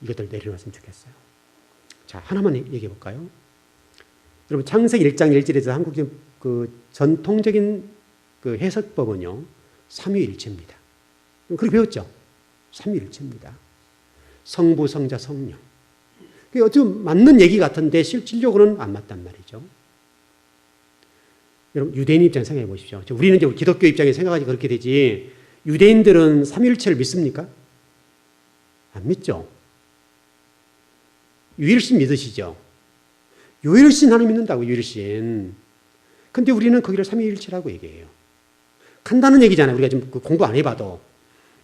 이것들 내려놨으면 좋겠어요. 자, 하나만 얘기해 볼까요? 여러분 창세기 1장 1절에서 한국의 그 전통적인 그 해석법은요. 삼위일체입니다. 그렇게 배웠죠? 삼위일체입니다. 성부, 성자, 성령. 그게 어쩌면 맞는 얘기 같은데 실질적으로는 안 맞단 말이죠. 여러분 유대인 입장 생각해 보십시오. 우리는 이제 기독교 입장에 생각하지 그렇게 되지 유대인들은 삼위일체를 믿습니까? 안 믿죠. 유일신 믿으시죠? 유일신 하나님 믿는다고 유일신. 근데 우리는 거기를 삼위일체라고 얘기해요. 간단한 얘기잖아요. 우리가 지금 공부 안 해봐도.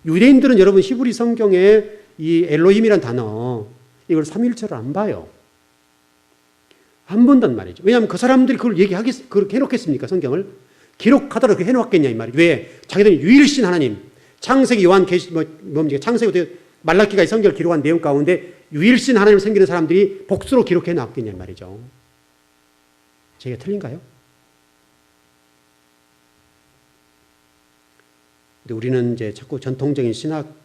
유대인들은 여러분 히브리 성경에 이 엘로힘이란 단어 이걸 삼위일체로 안 봐요. 안 본단 말이죠. 왜냐하면 그 사람들이 그걸 그렇게 해놓겠습니까? 성경을 기록하도록 그렇게 해놓았겠냐 이 말이죠. 왜? 자기들은 유일신 하나님. 창세기 요한 창세기 말라기가 성경을 기록한 내용 가운데 유일신 하나님을 섬기는 사람들이 복수로 기록해 놨겠냐 말이죠. 제가 틀린가요? 근데 우리는 이제 자꾸 전통적인 신학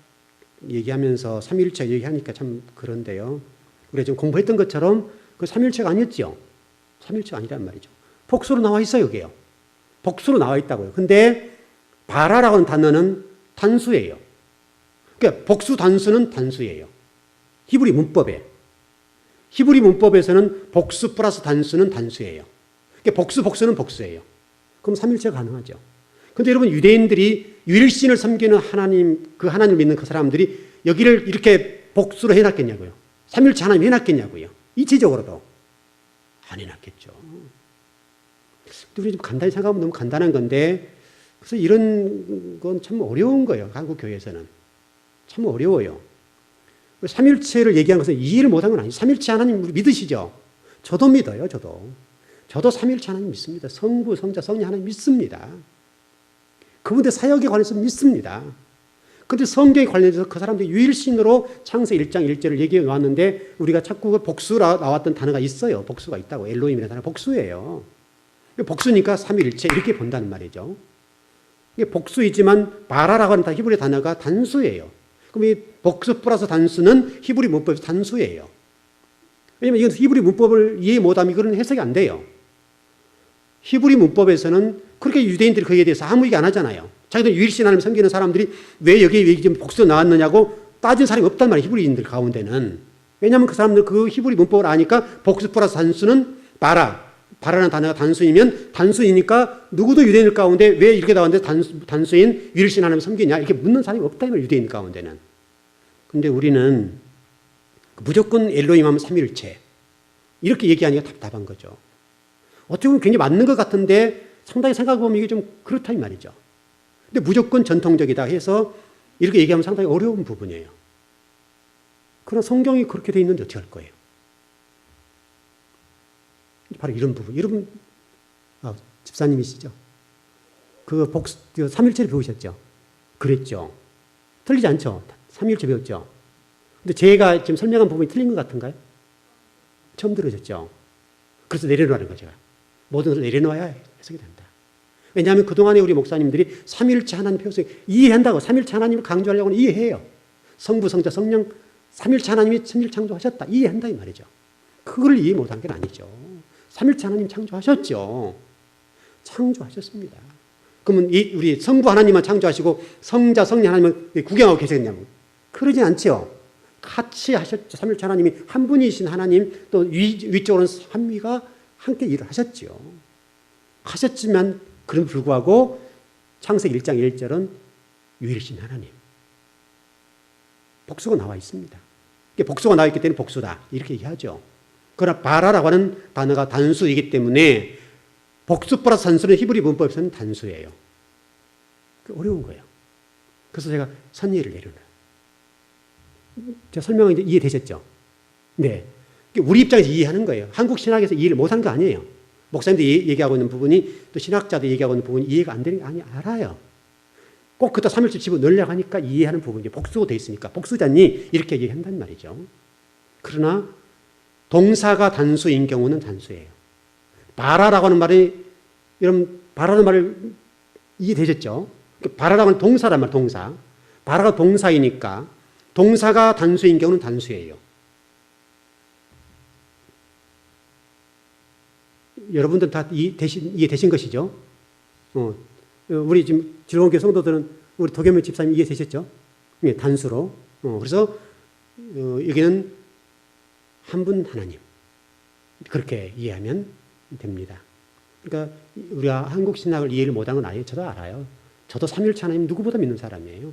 얘기하면서 삼위일체 얘기하니까 참 그런데요. 우리가 좀 공부했던 것처럼 그 삼위일체가 아니었죠. 삼위일체가 아니란 말이죠. 복수로 나와 있어요, 여기요. 복수로 나와 있다고요. 근데 바라라고 하는 단어는 단수예요. 그러니까 복수 단수는 단수예요. 히브리 문법에서는 복수 플러스 단수는 단수예요. 그러니까 복수는 복수예요. 그럼 삼위일체가 가능하죠. 근데 여러분, 유대인들이 유일신을 섬기는 하나님, 그 하나님을 믿는 그 사람들이 여기를 이렇게 복수로 해놨겠냐고요. 삼위일체 하나님 해놨겠냐고요. 이치적으로도 안 해놨겠죠. 우리 좀 간단히 생각하면 너무 간단한 건데, 그래서 이런 건 참 어려운 거예요. 한국 교회에서는 참 어려워요. 삼위일체를 얘기한 것은 이해를 못한 건 아니에요. 삼위일체 하나님 믿으시죠? 저도 믿어요. 저도 삼위일체 하나님 믿습니다. 성부, 성자, 성령 하나님 믿습니다. 그분들 사역에 관해서 믿습니다. 그런데 성경에 관련해서 그 사람들이 유일신으로 창세기 1장 1절을 얘기해 놓았는데 우리가 자꾸 복수라 나왔던 단어가 있어요. 복수가 있다고. 엘로힘이라는 단어 복수예요. 복수니까 삼위일체 이렇게 본다는 말이죠. 이게 복수이지만 바라라고 하는 히브리 단어가 단수예요. 그럼 이 복수 플러스 단수는 히브리 문법에서 단수예요. 왜냐하면 이건 히브리 문법을 이해 못하면 이거는 해석이 안 돼요. 히브리 문법에서는 그렇게 유대인들이 거기에 대해서 아무 얘기 안 하잖아요. 자기들 유일신 하나님 섬기는 사람들이 왜 여기에 지금 복수가 나왔느냐고 따진 사람이 없단 말이에요. 히브리인들 가운데는. 왜냐하면 그 사람들 그 히브리 문법을 아니까 복수 플러스 단수는 바라라는 단어가 단수이면 단수이니까 누구도 유대인 가운데 왜 이렇게 나왔는데 단수인 유일신 하나님 섬기냐 이렇게 묻는 사람이 없다 이 말이에요. 유대인 가운데는. 근데 우리는 무조건 엘로힘 하면 삼위일체 이렇게 얘기하니까 답답한 거죠. 어떻게 보면 굉장히 맞는 것 같은데 상당히 생각해보면 이게 좀 그렇다 이 말이죠. 근데 무조건 전통적이다 해서 이렇게 얘기하면 상당히 어려운 부분이에요. 그러나 성경이 그렇게 돼 있는데 어떻게 할 거예요? 바로 이런 부분. 여러분, 집사님이시죠? 그 삼위일체를 배우셨죠? 그랬죠? 틀리지 않죠? 삼위일체 배웠죠? 근데 제가 지금 설명한 부분이 틀린 것 같은가요? 처음 들으셨죠? 그래서 내려놓는 거죠. 모든 것을 내려놓아야 해석이 된다. 왜냐하면 그동안에 우리 목사님들이 삼위일체 하나님 배웠어요. 이해한다고. 삼위일체 하나님을 강조하려고는 이해해요. 성부, 성자, 성령, 삼위일체 하나님이 천지를 창조하셨다. 이해한다 이 말이죠. 그걸 이해 못한 게 아니죠. 삼위일체 하나님 창조하셨죠. 창조하셨습니다. 그러면 우리 성부 하나님만 창조하시고 성자, 성령 하나님은 구경하고 계시겠냐고. 그러지 않죠. 같이 하셨죠. 삼위일체 하나님이 한 분이신 하나님 또 위쪽으로는 삼위가 함께 일을 하셨죠. 하셨지만 그럼에도 불구하고 창세기 1장 1절은 유일신 하나님. 복수가 나와 있습니다. 복수가 나와 있기 때문에 복수다. 이렇게 얘기하죠. 그러나 바라라고 하는 단어가 단수이기 때문에 복수 플러스 단수는 히브리 문법에서는 단수예요. 어려운 거예요. 그래서 제가 선예를 내려놔요. 제가 설명은 이제 이해되셨죠? 네. 우리 입장에서 이해하는 거예요. 한국 신학에서 이해를 못한 거 아니에요. 목사님들이 얘기하고 있는 부분이 또 신학자들이 얘기하고 있는 부분이 이해가 안 되는 게 아니에요. 알아요. 꼭 그다 삼위일체 집어넣으려고 하니까 이해하는 부분이 복수가 돼 있으니까 복수잖니 이렇게 얘기한단 말이죠. 그러나 동사가 단수인 경우는 단수예요. 바라라고 하는 말이 여러분 바라는 말을 이해되셨죠? 바라라고 하는 동사란 말 동사. 바라가 동사이니까 동사가 단수인 경우는 단수예요. 여러분들 다 이해되신 것이죠? 우리 지금 즐거운교회 성도들은 우리 도겸의 집사님 이해되셨죠? 네, 단수로. 그래서 여기는 한 분 하나님. 그렇게 이해하면 됩니다. 그러니까 우리가 한국 신학을 이해를 못한 건 아니에요. 저도 알아요. 저도 삼위일체 하나님 누구보다 믿는 사람이에요.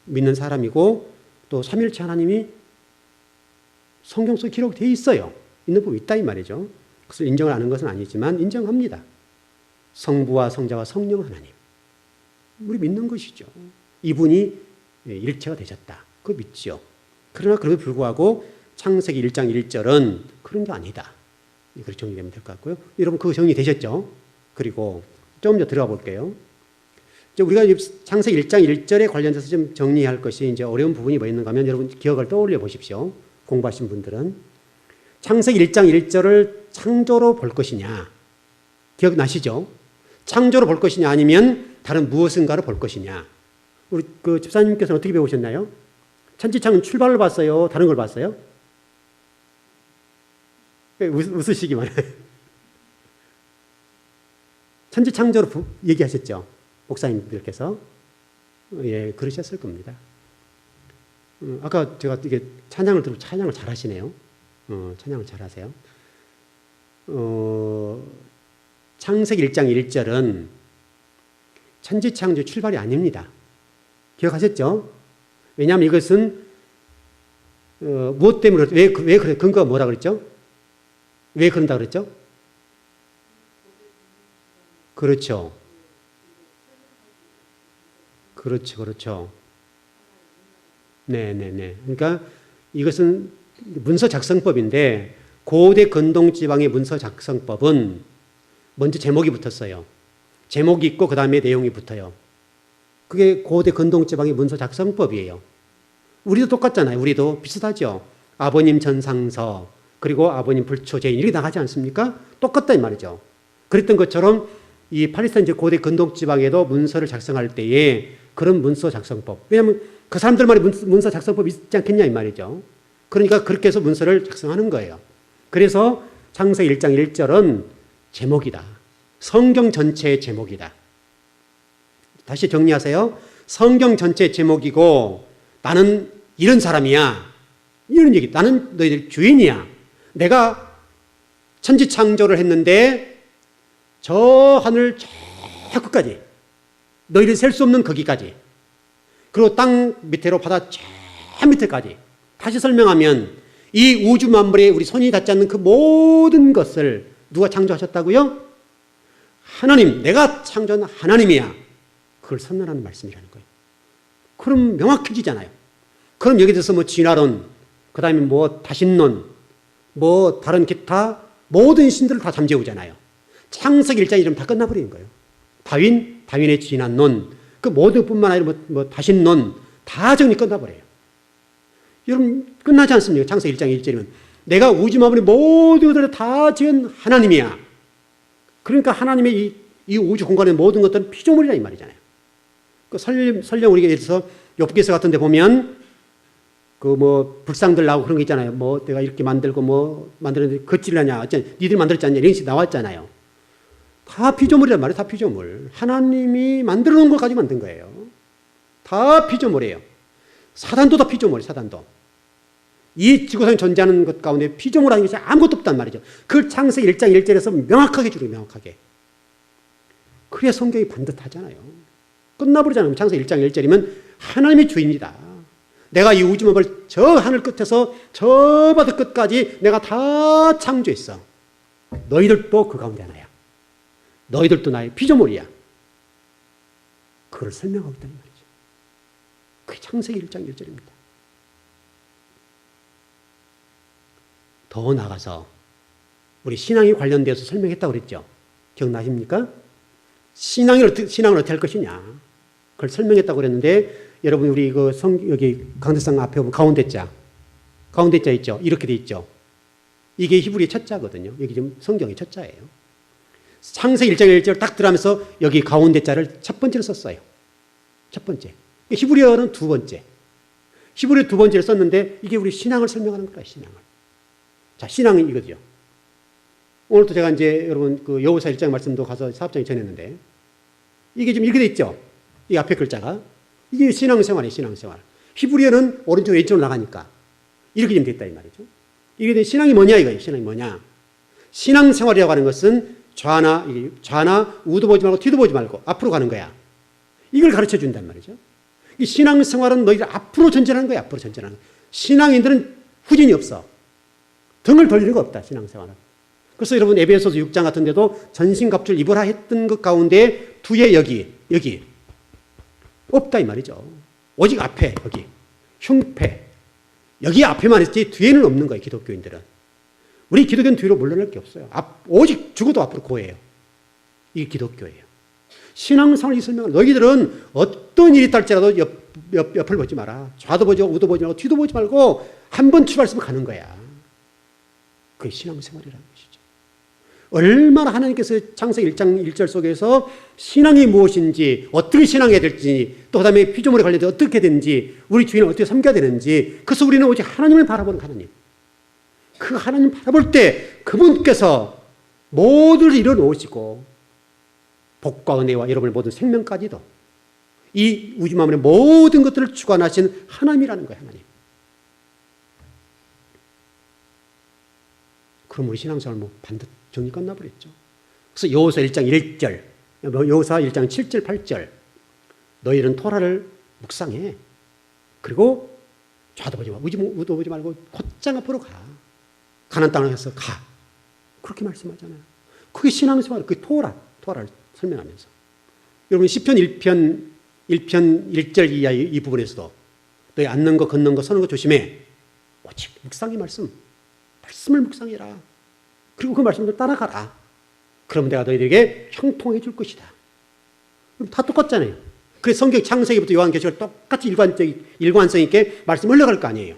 믿는 사람이고 또 삼위일체 하나님이 성경 속에 기록되어 있어요. 있는 부분이 있다 이 말이죠. 그것을 인정을 하는 것은 아니지만 인정합니다. 성부와 성자와 성령 하나님. 우리 믿는 것이죠. 이분이 일체가 되셨다. 그거 믿죠. 그러나 그럼에도 불구하고 창세기 1장 1절은 그런 게 아니다. 그렇게 정리되면 될 것 같고요. 여러분 그거 정리되셨죠? 그리고 좀 더 들어가 볼게요. 우리가 창세기 1장 1절에 관련해서 좀 정리할 것이 이제 어려운 부분이 뭐 있는가 하면 여러분 기억을 떠올려 보십시오. 공부하신 분들은. 창세기 1장 1절을 창조로 볼 것이냐. 기억나시죠? 창조로 볼 것이냐 아니면 다른 무엇인가로 볼 것이냐. 우리 그 집사님께서는 어떻게 배우셨나요? 천지창은 출발을 봤어요? 다른 걸 봤어요? 웃으시기만 해요. 천지창조로 얘기하셨죠? 목사님들께서. 예, 그러셨을 겁니다. 아까 제가 이게 찬양을 들으면 찬양을 잘 하시네요. 찬양을 잘 하세요. 창세기 1장 1절은 천지창조 출발이 아닙니다. 기억하셨죠? 왜냐하면 이것은 무엇 때문에 왜 그래? 근거가 뭐라 그랬죠? 왜 그런다 그랬죠? 그렇죠. 그렇죠. 네네네. 그러니까 이것은 문서 작성법인데 고대 근동 지방의 문서 작성법은 먼저 제목이 붙었어요. 제목이 있고 그 다음에 내용이 붙어요. 그게 고대 근동 지방의 문서 작성법이에요. 우리도 똑같잖아요. 우리도 비슷하죠. 아버님 전상서 그리고 아버님 불초제인 이렇게 나가지 않습니까? 똑같다 이 말이죠. 그랬던 것처럼 이 팔레스타인 고대 근동 지방에도 문서를 작성할 때에 그런 문서 작성법. 왜냐하면 그 사람들만의 문서 작성법이 있지 않겠냐 이 말이죠. 그러니까 그렇게 해서 문서를 작성하는 거예요. 그래서 창세기 1장 1절은 제목이다. 성경 전체의 제목이다. 다시 정리하세요. 성경 전체의 제목이고 나는 이런 사람이야. 이런 얘기. 나는 너희들 주인이야. 내가 천지창조를 했는데 저 하늘 저 끝까지 너희들 셀 수 없는 거기까지 그리고 땅 밑으로 바다 저 밑에까지 다시 설명하면 이 우주 만물에 우리 손이 닿지 않는 그 모든 것을 누가 창조하셨다고요? 하나님, 내가 창조한 하나님이야. 그걸 선언하는 말씀이라는 거예요. 그럼 명확해지잖아요. 그럼 여기 대해서 뭐 진화론, 그 다음에 뭐 다신론, 뭐 다른 기타 모든 신들을 다 잠재우잖아요. 창세기 1장 이름 다 끝나버리는 거예요. 다윈의 진화론, 그 모든 뿐만 아니라 뭐 다신론 다 정리 끝나버려요. 여러분 끝나지 않습니까? 창세기 1장 1절이면 내가 우주 만물의 모든 것들을 다 지은 하나님이야. 그러니까 하나님의 이 우주 공간의 모든 것들은 피조물이라 이 말이잖아요. 그 설령 우리가 예를 들어서 욥기서 같은 데 보면 그 뭐 불상들 나오고 그런 거 있잖아요. 뭐 내가 이렇게 만들고 뭐 만들었는데 걷질라냐, 니들 만들었지 않냐 이런 식이 나왔잖아요. 다 피조물이란 말이에요. 다 피조물. 하나님이 만들어 놓은 걸 가지고 만든 거예요. 다 피조물이에요. 사단도 다 피조물이에요. 사단도. 이 지구상에 존재하는 것 가운데 피조물 아닌 것이 아무것도 없단 말이죠. 그걸 창세기 1장 1절에서 명확하게 주려고 명확하게. 그래야 성경이 반듯하잖아요. 끝나버리잖아요. 창세기 1장 1절이면 하나님이 주인이다. 내가 이 우주만물 저 하늘 끝에서 저 바다 끝까지 내가 다 창조했어. 너희들도 그 가운데 하나야. 너희들도 나의 피조물이야. 그걸 설명하고 있다는 말이죠. 그게 창세기 1장 1절입니다. 더 나아가서 우리 신앙에 관련되어서 설명했다고 그랬죠. 기억나십니까? 신앙을 어떻게 할 것이냐. 그걸 설명했다고 그랬는데 여러분 우리 여기 강대상 앞에 보면 가운데 자 있죠. 이렇게 돼 있죠. 이게 히브리의 첫 자거든요. 여기 지금 성경의 첫 자예요. 창세기 1장 1절 딱 들어가면서 여기 가운데 자를 첫 번째로 썼어요. 첫 번째. 히브리어는 두 번째. 히브리어 두 번째를 썼는데 이게 우리 신앙을 설명하는 거야, 신앙을. 자, 신앙은 이거죠. 오늘도 제가 이제 여러분 그 여호수아 1장 말씀도 가서 사업장에 전했는데 이게 지금 이렇게 돼 있죠. 이 앞에 글자가. 이게 신앙생활이에요, 신앙생활. 히브리어는 오른쪽 왼쪽으로 나가니까 이렇게 좀 됐다 이 말이죠. 이게 된 신앙이 뭐냐 이거예요. 신앙이 뭐냐. 신앙생활이라고 하는 것은 좌나 우도 보지 말고 뒤도 보지 말고 앞으로 가는 거야. 이걸 가르쳐 준단 말이죠. 이 신앙생활은 너희들 앞으로 전진하는 거야. 앞으로 전진하는 거야. 신앙인들은 후진이 없어. 등을 돌리는 거 없다. 신앙생활은. 그래서 여러분 에베소서 6장 같은 데도 전신갑주를 입으라 했던 것 가운데 뒤에 여기 없다 이 말이죠. 오직 앞에 여기 흉패 여기 앞에만 있지 뒤에는 없는 거예요. 기독교인들은. 우리 기독교는 뒤로 물러날 게 없어요. 오직 죽어도 앞으로 고해요. 이게 기독교예요. 신앙생활을 설명하는 너희들은 어떤 일이 있달지라도 옆을 보지 마라. 좌도 보지 우도 보지 말고 뒤도 보지 말고 한 번 출발했으면 가는 거야. 그게 신앙생활이라는 것이죠. 얼마나 하나님께서 창세기 1장 1절 속에서 신앙이 무엇인지, 어떻게 신앙해야 될지, 또 그 다음에 피조물에 관련해서 어떻게 되는지, 우리 주인을 어떻게 섬겨야 되는지, 그래서 우리는 오직 하나님을 바라보는 하나님. 그 하나님 바라볼 때 그분께서 모두를 이뤄놓으시고 복과 은혜와 여러분의 모든 생명까지도 이 우주 만물의 모든 것들을 주관하신 하나님이라는 거예요. 하나님. 그럼 우리 신앙생활 뭐 반듯 정리 끝나버렸죠. 그래서 여호수아 1장 1절, 여호수아 1장 7절 8절, 너희는 토라를 묵상해. 그리고 좌도 보지 말고 우도 보지 말고 곧장 앞으로 가. 가나안 땅을 해서 가. 그렇게 말씀하잖아요. 그게 신앙생활, 그 토라를 설명하면서. 여러분 시편 1편 1절 이하 이 부분에서도 너희 앉는 거 걷는 거 서는 거 조심해. 오직 묵상의 말씀을 묵상해라. 그리고 그 말씀을 따라가라. 그러면 내가 너희들에게 형통해 줄 것이다. 다 똑같잖아요. 그래서 성경 창세기부터 요한계시록 똑같이 일관성 있게 말씀 흘러갈 거 아니에요.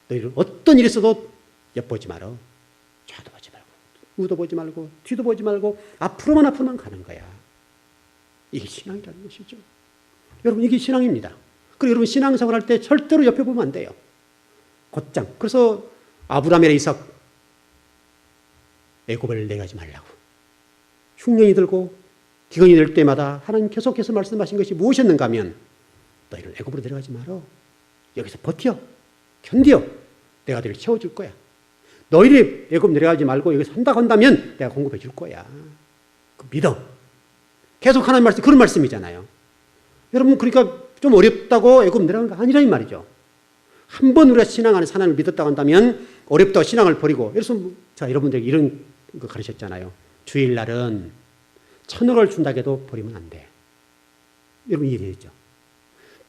너희들 어떤 일이 있어도 엿보지 말어. 좌도 보지 말고 우도 보지 말고 뒤도 보지 말고 앞으로만 가는 거야. 이게 신앙이라는 것이죠. 여러분 이게 신앙입니다. 그리고 여러분 신앙생활 할 때 절대로 옆에 보면 안 돼요. 곧장. 그래서 아브라함이나 이삭 애굽을 내려가지 말라고. 흉년이 들고 기근이 될 때마다 하나님 계속해서 말씀하신 것이 무엇이었는가 하면 너희는 애굽으로 내려가지 말어. 여기서 버텨. 견뎌. 내가 너희를 채워줄 거야. 너희들이 애굽 내려가지 말고 여기서 한다고 한다면 내가 공급해 줄 거야. 그 믿어. 계속 하나님 말씀, 그런 말씀이잖아요. 여러분 그러니까 좀 어렵다고 애굽 내려가는 거 아니란 말이죠. 한 번 우리가 신앙 안에서 하나님을 믿었다고 한다면 어렵다고 신앙을 버리고, 그래서 자 여러분들에게 이런 거 가르쳤잖아요. 주일날은 1,000억을 준다고 해도 버리면 안 돼. 여러분 이해되죠?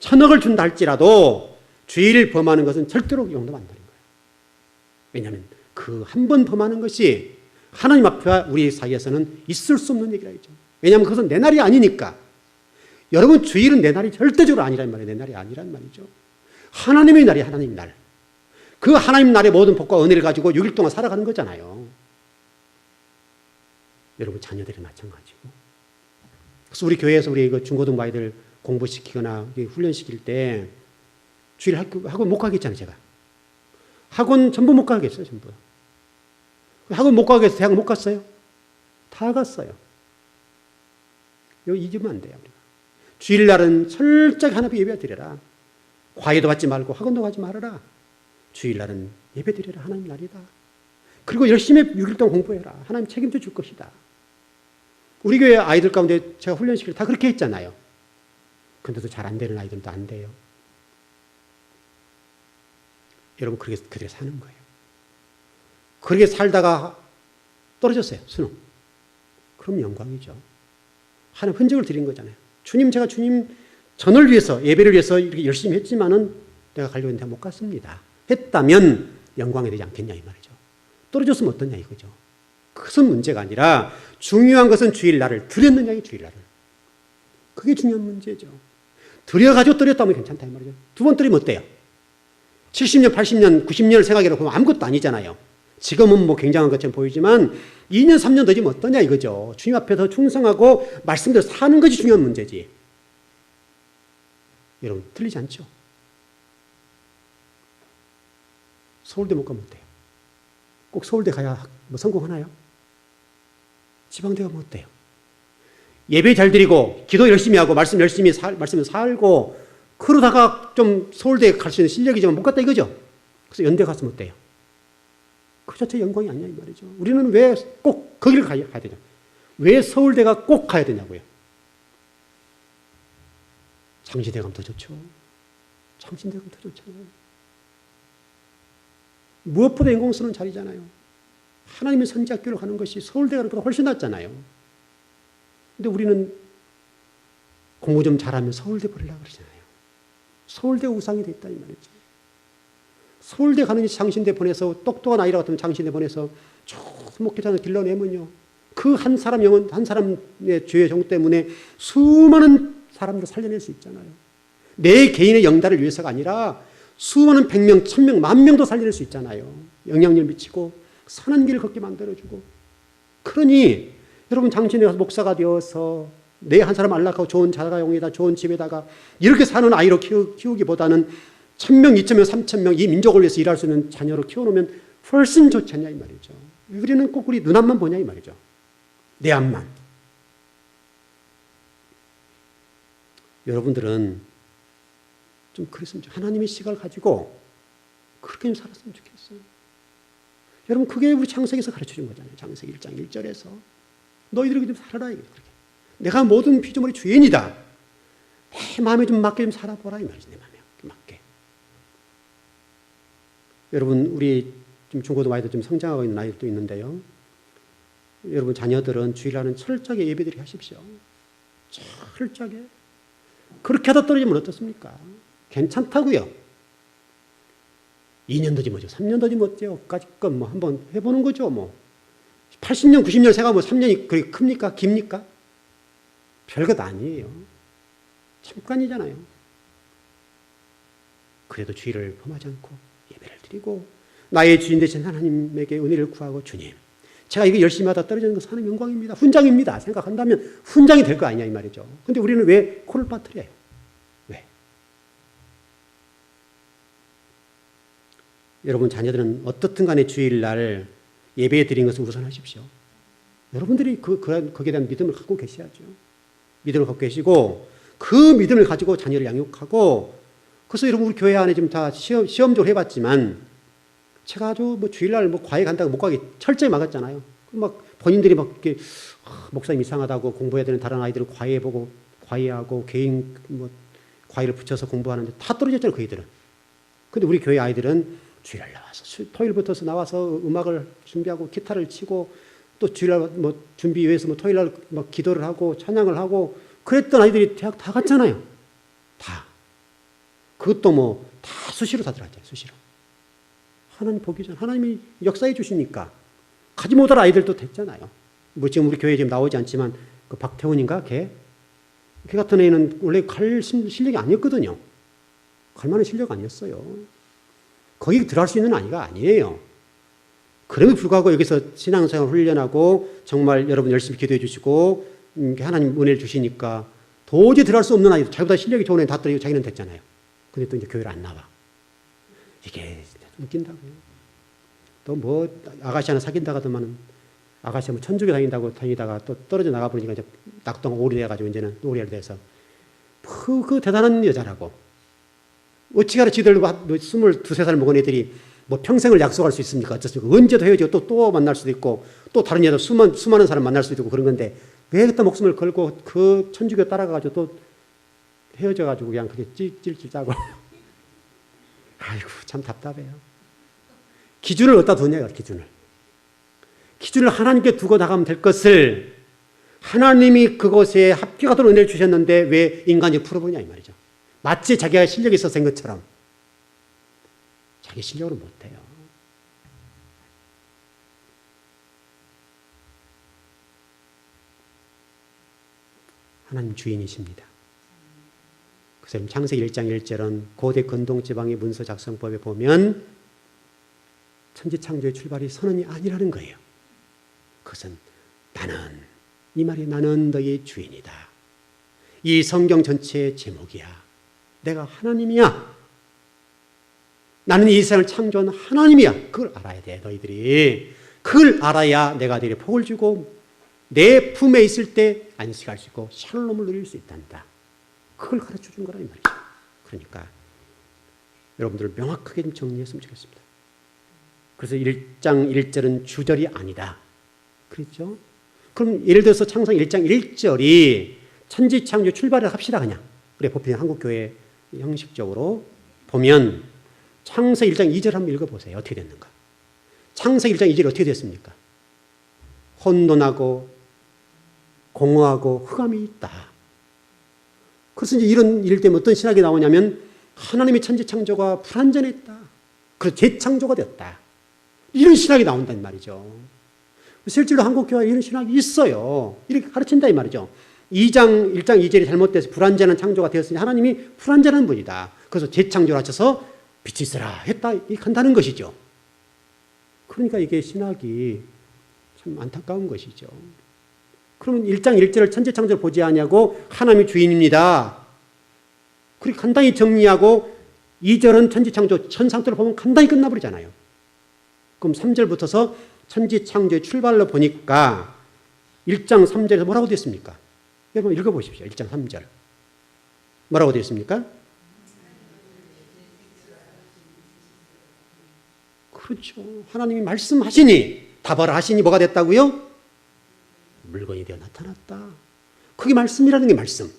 1,000억을 준다 할지라도 주일 범하는 것은 절대로 용납 안 되는 거예요. 왜냐하면 그 한 번 범하는 것이 하나님 앞에 우리 사이에서는 있을 수 없는 얘기라죠. 왜냐하면 그것은 내 날이 아니니까. 여러분 주일은 내 날이 절대적으로 아니란 말이에요. 내 날이 아니란 말이죠. 하나님의 날이 하나님 날. 그 하나님 날의 모든 복과 은혜를 가지고 6일 동안 살아가는 거잖아요. 여러분 자녀들이 마찬가지고. 그래서 우리 교회에서 우리 중고등부 아이들 공부시키거나 훈련시킬 때 주일 학원 못 가겠잖아요. 제가. 학원 전부 못 가겠어요. 전부. 학원 못 가겠어요. 대학 못 갔어요. 다 갔어요. 이거 잊으면 안 돼요. 우리가. 주일날은 철저히 하나님 예배 드려라. 과외도 받지 말고 학원도 가지 말아라. 주일날은 예배 드려라. 하나님 날이다. 그리고 열심히 6일 동안 공부해라. 하나님 책임져 줄 것이다. 우리 교회 아이들 가운데 제가 훈련시킬 때 다 그렇게 했잖아요. 근데도 잘 안 되는 아이들도 안 돼요. 여러분 그렇게 사는 거예요. 그렇게 살다가 떨어졌어요. 수능. 그럼 영광이죠. 하나님 흔적을 드린 거잖아요. 주님 제가 주님 전을 위해서 예배를 위해서 이렇게 열심히 했지만은 내가 가려고 했는데 못 갔습니다. 했다면 영광이 되지 않겠냐 이 말이죠. 떨어졌으면 어떠냐 이거죠. 그것은 문제가 아니라 중요한 것은 주일날을 드렸느냐 이 주일날을. 그게 중요한 문제죠. 드려가지고 떨었다면 괜찮다 이 말이죠. 두 번 떨리면 어때요? 70년, 80년, 90년을 생각해서 보면 아무것도 아니잖아요. 지금은 뭐 굉장한 것처럼 보이지만 2년, 3년 더 지면 어떠냐 이거죠. 주님 앞에 더 충성하고 말씀대로 사는 것이 중요한 문제지. 여러분 틀리지 않죠? 서울대 못 가면 어때요? 꼭 서울대 가야 뭐 성공하나요? 지방대 가면 어때요? 예배 잘 드리고 기도 열심히 하고 말씀 열심히 말씀을 살고 그러다가 좀 서울대에 갈 수 있는 실력이지만 못 갔다 이거죠? 그래서 연대 갔으면 어때요? 그 자체 영광이 아니냐 이 말이죠. 우리는 왜 꼭 거기를 가야 되냐? 왜 서울대가 꼭 가야 되냐고요? 장신대 가면 더 좋죠. 장신대 가면 더 좋잖아요. 무엇보다 인공 쓰는 자리잖아요. 하나님의 선지학교를 가는 것이 서울대 가는 것보다 훨씬 낫잖아요. 근데 우리는 공부 좀 잘하면 서울대 보려고 그러잖아요. 서울대 우상이 됐다 이 말이죠. 서울대 가는 장신대 보내서 똑똑한 아이라 같으면 장신대 보내서 저 목회자는 길러내면요. 그 한 사람 영혼, 한 사람의 죄의 정 때문에 수많은 사람들을 살려낼 수 있잖아요. 내 개인의 영달을 위해서가 아니라 수많은 100명, 1000명, 10,000명도 살려낼 수 있잖아요. 영향력을 미치고 사는 길을 걷게 만들어주고 그러니 여러분 장신에 가서 목사가 되어서 내 한 사람 안락하고 좋은 자가용에다 좋은 집에다가 이렇게 사는 아이로 키우기보다는 1,000명, 2,000명, 3,000명 이 민족을 위해서 일할 수 있는 자녀로 키워놓으면 훨씬 좋지 않냐 이 말이죠. 우리는 꼭 우리 눈앞만 보냐 이 말이죠. 내 앞만. 여러분들은 좀 그랬으면 좋겠어요. 하나님의 시각을 가지고 그렇게 좀 살았으면 좋겠어요. 여러분 그게 우리 창세기에서 가르쳐준 거잖아요. 창세기 1장 1절에서 너희들이 좀 살아라. 그렇게. 내가 모든 피조물의 주인이다. 내 마음에 좀 맞게 좀 살아보라 이 말이죠. 내 마음에 맞게. 여러분 우리 좀 중고등 아이들 좀 성장하고 있는 아이들도 있는데요. 여러분 자녀들은 주일날은 철저하게 예배드리게 하십시오. 철저하게. 그렇게 하다 떨어지면 어떻습니까? 괜찮다고요. 2년도지 뭐죠. 3년도지 뭐죠. 까짓건 뭐 한번 해보는 거죠. 뭐 80년, 90년 생각하면 3년이 그렇게 큽니까? 깁니까? 별것 아니에요. 잠깐이잖아요. 그래도 주의를 범하지 않고 예배를 드리고 나의 주인 되신 하나님에게 은혜를 구하고 주님 제가 이게 열심히 하다 떨어지는 것은 하나님의 영광입니다. 훈장입니다. 생각한다면 훈장이 될 거 아니냐 이 말이죠. 그런데 우리는 왜 코를 빠뜨려요? 왜? 여러분 자녀들은 어떻든 간에 주일날 예배에 드린 것을 우선하십시오. 여러분들이 거기에 대한 믿음을 갖고 계셔야죠. 믿음을 갖고 계시고 그 믿음을 가지고 자녀를 양육하고 그래서 여러분 우리 교회 안에 지금 다 시험적으로 해봤지만 제가 아주 뭐 주일날 뭐 과외 간다고 못 가게 철저히 막았잖아요. 막 본인들이 막 이렇게 목사님 이상하다고 공부해야 되는 다른 아이들을 과외해보고 과외하고 개인 뭐 과외를 붙여서 공부하는데 다 떨어졌잖아요. 그 애들은. 근데 우리 교회 아이들은 주일날 나와서 토요일부터 나와서 음악을 준비하고 기타를 치고 또 주일날 뭐 준비 위해서 뭐 토요일날 막 기도를 하고 찬양을 하고 그랬던 아이들이 대학 다 갔잖아요. 다. 그것도 뭐 다 수시로 다 들어갔잖아요. 수시로. 하나님 복이잖아요. 하나님이 역사해 주시니까 가지 못할 아이들도 됐잖아요. 뭐 지금 우리 교회에 지금 나오지 않지만 그 박태훈인가 걔 같은 애는 원래 갈 실력이 아니었거든요. 갈 만한 실력 아니었어요. 거기 들어갈 수 있는 아이가 아니에요. 그럼에도 불구하고 여기서 신앙생활 훈련하고 정말 여러분 열심히 기도해 주시고 하나님 은혜를 주시니까 도저히 들어갈 수 없는 아이들 자기보다 실력이 좋은 애 다 떨어지고 자기는 됐잖아요. 근데 또 이제 교회를 안 나와. 이게 웃긴다고요. 또 뭐 아가씨 하나 사귄다고 하더만은 아가씨가 뭐 천주교 다니다가 또 떨어져 나가버리니까 이제 낙동 오리 돼가지고 이제는 오리가 돼서 그 대단한 여자라고. 어찌 가르치들 22살 먹은 애들이 뭐 평생을 약속할 수 있습니까? 어쩌습니까? 언제도 헤어지고 또 만날 수도 있고 또 다른 여자 수많은 사람 만날 수도 있고 그런 건데 왜 그때 목숨을 걸고 그 천주교 따라가가지고 또 헤어져가지고 그냥 그게 찔찔 짜고. 아이고 참 답답해요. 기준을 어디다 두냐요? 기준을 하나님께 두고 나가면 될 것을 하나님이 그것에 합격하도록 은혜를 주셨는데 왜 인간이 풀어보냐 이 말이죠. 마치 자기가 실력이 있어서 된 것처럼 자기 실력으로 못해요. 하나님 주인이십니다. 그래서 창세기 1장 1절은 고대 근동지방의 문서 작성법에 보면 천지창조의 출발이 선언이 아니라는 거예요. 그것은 이 말이 나는 너의 주인이다. 이 성경 전체의 제목이야. 내가 하나님이야. 나는 이 세상을 창조한 하나님이야. 그걸 알아야 돼 너희들이. 그걸 알아야 내가 너희에게 복을 주고 내 품에 있을 때 안식할 수 있고 샬롬을 누릴 수 있단다. 그걸 가르쳐 준 거라 이 말이죠. 그러니까 여러분들 명확하게 좀 정리했으면 좋겠습니다. 그래서 1장 1절은 주절이 아니다. 그렇죠? 그럼 예를 들어서 창세기 1장 1절이 천지창조 출발을 합시다 그냥. 그래 보편 한국교회 형식적으로 보면 창세기 1장 2절 한번 읽어보세요. 어떻게 됐는가. 창세기 1장 2절이 어떻게 됐습니까? 혼돈하고 공허하고 흑암이 있다. 그래서 이제 이런 일 때문에 어떤 신학이 나오냐면 하나님의 천지창조가 불완전했다. 그래서 재창조가 되었다. 이런 신학이 나온단 말이죠. 실제로 한국교회에 이런 신학이 있어요. 이렇게 가르친다 이 말이죠. 1장 2절이 잘못돼서 불완전한 창조가 되었으니 하나님이 불완전한 분이다. 그래서 재창조를 하셔서 빛이 있으라 했다. 이렇게 한다는 것이죠. 그러니까 이게 신학이 참 안타까운 것이죠. 그러면 1장 1절을 천지창조를 보지 아니하고 하나님이 주인입니다. 그렇게 간단히 정리하고 2절은 천지창조 천상태를 보면 간단히 끝나버리잖아요. 그럼 3절부터서 천지창조의 출발로 보니까 1장 3절에서 뭐라고 되어 있습니까? 여러분 읽어보십시오. 1장 3절. 뭐라고 되어 있습니까? 그렇죠. 하나님이 말씀하시니, 답하라 하시니 뭐가 됐다고요? 물건이 되어 나타났다. 그게 말씀이라는 게 말씀.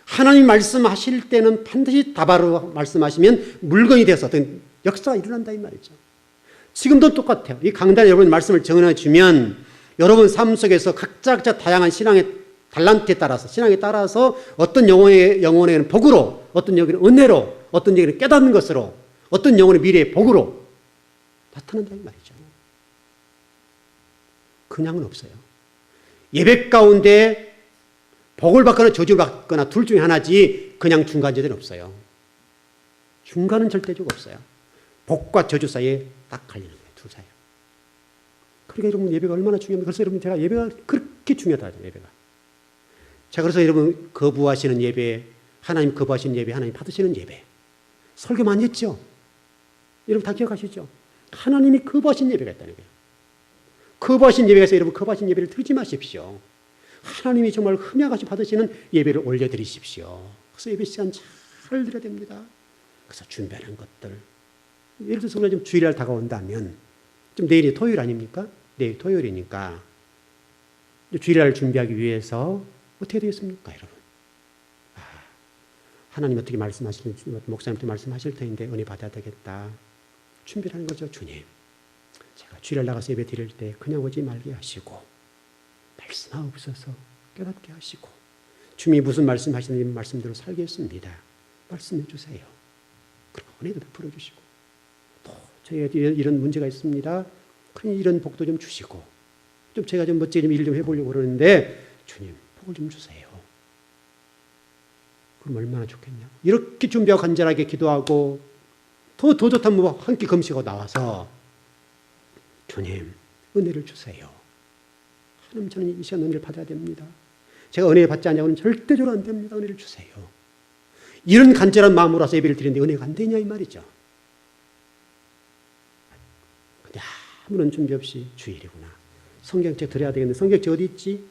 하나님 말씀하실 때는 반드시 답하라 말씀하시면 물건이 되어서 어떤 역사가 일어난다 이 말이죠. 지금도 똑같아요. 이 강단에 여러분 말씀을 정해 주면 여러분 삶 속에서 각자 다양한 신앙의 달란트에 따라서, 신앙에 따라서 어떤 영혼에는 복으로, 어떤 영혼에는 은혜로, 어떤 영혼에는 깨닫는 것으로, 어떤 영혼의 미래의 복으로 나타난다 이 말이죠. 그냥은 없어요. 예배 가운데 복을 받거나 저주를 받거나 둘 중에 하나지 그냥 중간 제도는 없어요. 중간은 절대적으로 없어요. 복과 저주 사이에 딱 갈리는 거예요. 둘 사이에. 그러니까 여러분 예배가 얼마나 중요합니까? 그래서 여러분 제가 예배가 그렇게 중요하다 하죠. 예배가. 자, 그래서 여러분 거부하시는 예배, 하나님 거부하시는 예배, 하나님 받으시는 예배. 설교 많이 했죠? 여러분 다 기억하시죠? 하나님이 거부하신 예배가 있다는 거예요. 거부하신 예배가 있어요. 여러분 거부하신 예배를 드리지 마십시오. 하나님이 정말 흠양하시 받으시는 예배를 올려드리십시오. 그래서 예배 시간 잘 드려야 됩니다. 그래서 준비하는 것들. 예를 들어서 우리가 좀 주일날 다가온다면, 좀 내일이 토요일 아닙니까? 내일 토요일이니까 주일날 준비하기 위해서 어떻게 되겠습니까, 여러분? 하나님 어떻게 말씀하시는지 목사님도 말씀하실 텐데 은혜 받아야 되겠다. 준비하는 거죠. 주님, 제가 주일날 나가서 예배 드릴 때 그냥 오지 말게 하시고 말씀하옵소서 깨닫게 하시고 주님이 무슨 말씀하시는지 말씀대로 살겠습니다. 말씀해 주세요. 그리고 은혜도 베풀어 주시고 또 저희가 이런 문제가 있습니다. 그러니 이런 복도 좀 주시고 좀 제가 좀 멋지게 일 좀 해보려고 그러는데 주님 복을 좀 주세요. 그럼 얼마나 좋겠냐고. 이렇게 준비하고 간절하게 기도하고 더 좋다면 뭐 한 끼 금식하고 나와서 주님 은혜를 주세요. 하나님 저는 이 시간 은혜를 받아야 됩니다. 제가 은혜 받지 않냐고는 절대적으로 안 됩니다. 은혜를 주세요. 이런 간절한 마음으로 와서 예배를 드리는데 은혜가 안 되냐 이 말이죠. 근데 아무런 준비 없이 주일이구나. 성경책 들어야 되겠는데 성경책 어디 있지?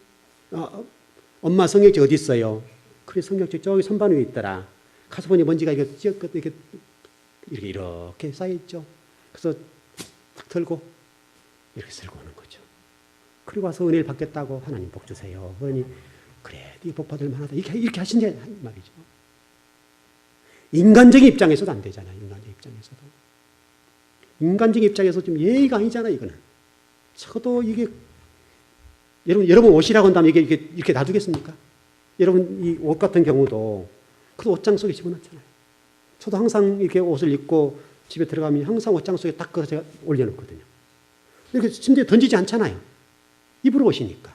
엄마 성경책 어디 있어요? 그래 성경책 저기 선반 위에 있더라. 가서 보니 먼지가 이렇게 쌓여있죠. 그래서 딱 들고 이렇게 들고 오는 거죠. 그리고 와서 은혜를 받겠다고 하나님 복 주세요. 그러니 그래 네 복 받을 만하다. 이렇게 하신다 말이죠. 인간적인 입장에서도 안 되잖아요. 인간적인 입장에서도. 인간적인 입장에서 좀 예의가 아니잖아요. 이거는. 적어도 이게 여러분 옷이라고 한다면 이렇게 놔두겠습니까? 여러분 이 옷 같은 경우도 그 옷장 속에 집어넣잖아요. 저도 항상 이렇게 옷을 입고 집에 들어가면 항상 옷장 속에 딱 그거 제가 올려놓거든요. 이렇게 침대에 던지지 않잖아요. 입으로 오시니까.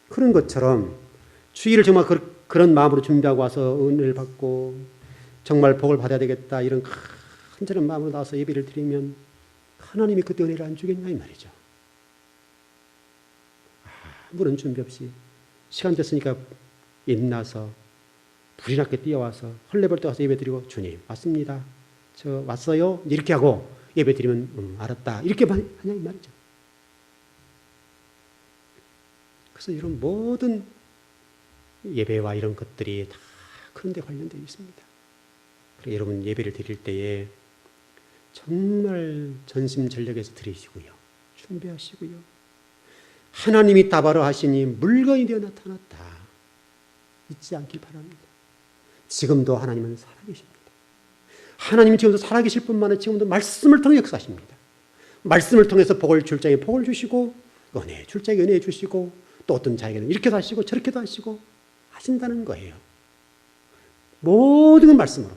그런 것처럼 주일을 정말 그런 마음으로 준비하고 와서 은혜를 받고 정말 복을 받아야 되겠다 이런 간절한 마음으로 나와서 예배를 드리면 하나님이 그때 은혜를 안 주겠냐 이 말이죠. 아무런 준비 없이 시간 됐으니까 인나서 불이 났게 뛰어와서 헐레벌떡 와서 예배 드리고 주님 왔습니다. 저 왔어요. 이렇게 하고 예배 드리면 알았다. 이렇게 하냐 이 말이죠. 그래서 이런 모든 예배와 이런 것들이 다 그런 데 관련되어 있습니다. 그래서 여러분 예배를 드릴 때에 정말 전심전력에서 드리시고요. 준비하시고요. 하나님이 답하러 하시니 물건이 되어 나타났다. 잊지 않길 바랍니다. 지금도 하나님은 살아계십니다. 하나님은 지금도 살아계실 뿐만 아니라 지금도 말씀을 통해 역사하십니다. 말씀을 통해서 복을 줄 자에게 복을 주시고 은혜 줄 자에게 은혜 주시고 또 어떤 자에게는 이렇게도 하시고 저렇게도 하시고 하신다는 거예요. 모든 건 말씀으로.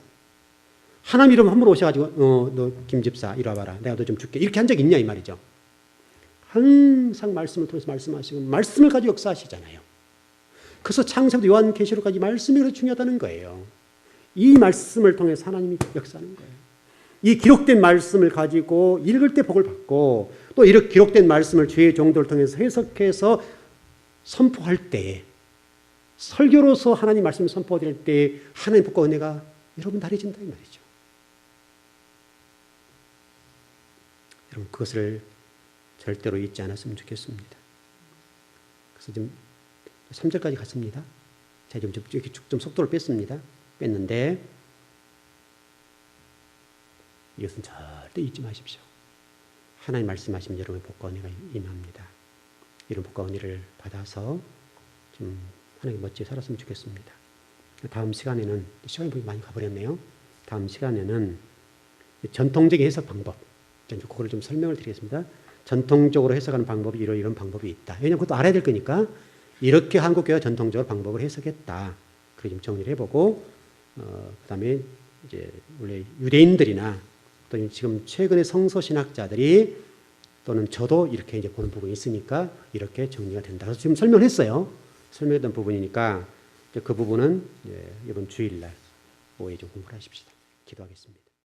하나님 이름 함부로 오셔가지고 너 김집사 이리 와봐라. 내가 너 좀 줄게. 이렇게 한 적 있냐 이 말이죠. 항상 말씀을 통해서 말씀하시고 말씀을 가지고 역사하시잖아요. 그래서 창세부터 요한계시록까지 말씀이 그렇게 중요하다는 거예요. 이 말씀을 통해서 하나님이 역사하는 거예요. 이 기록된 말씀을 가지고 읽을 때 복을 받고 또 이렇게 기록된 말씀을 주의 종도를 통해서 해석해서 선포할 때에 설교로서 하나님 말씀을 선포될 때 하나님 복과 은혜가 여러분 달해진다 이 말이죠. 여러분 그것을 절대로 잊지 않았으면 좋겠습니다. 그래서 지금 3절까지 갔습니다. 제가 좀 속도를 뺐습니다. 뺐는데 이것은 절대 잊지 마십시오. 하나님 말씀하시면 여러분의 복과 은혜가 임합니다. 이런 복과 은혜를 받아서 좀 하나님 멋지게 살았으면 좋겠습니다. 다음 시간에는 시간이 많이 가버렸네요. 다음 시간에는 전통적인 해석 방법, 그거를 좀 설명을 드리겠습니다. 전통적으로 해석하는 방법이 이런 방법이 있다. 왜냐하면 그것도 알아야 될 거니까 이렇게 한국교회가 전통적으로 방법을 해석했다. 그렇게 좀 정리를 해보고 그다음에 이제 원래 유대인들이나 또 지금 최근의 성서 신학자들이 또는 저도 이렇게 이제 보는 부분이 있으니까 이렇게 정리가 된다. 그래서 지금 설명했어요. 설명했던 부분이니까 그 부분은 이번 주일날 오후에 좀 공부를 하십시다. 기도하겠습니다.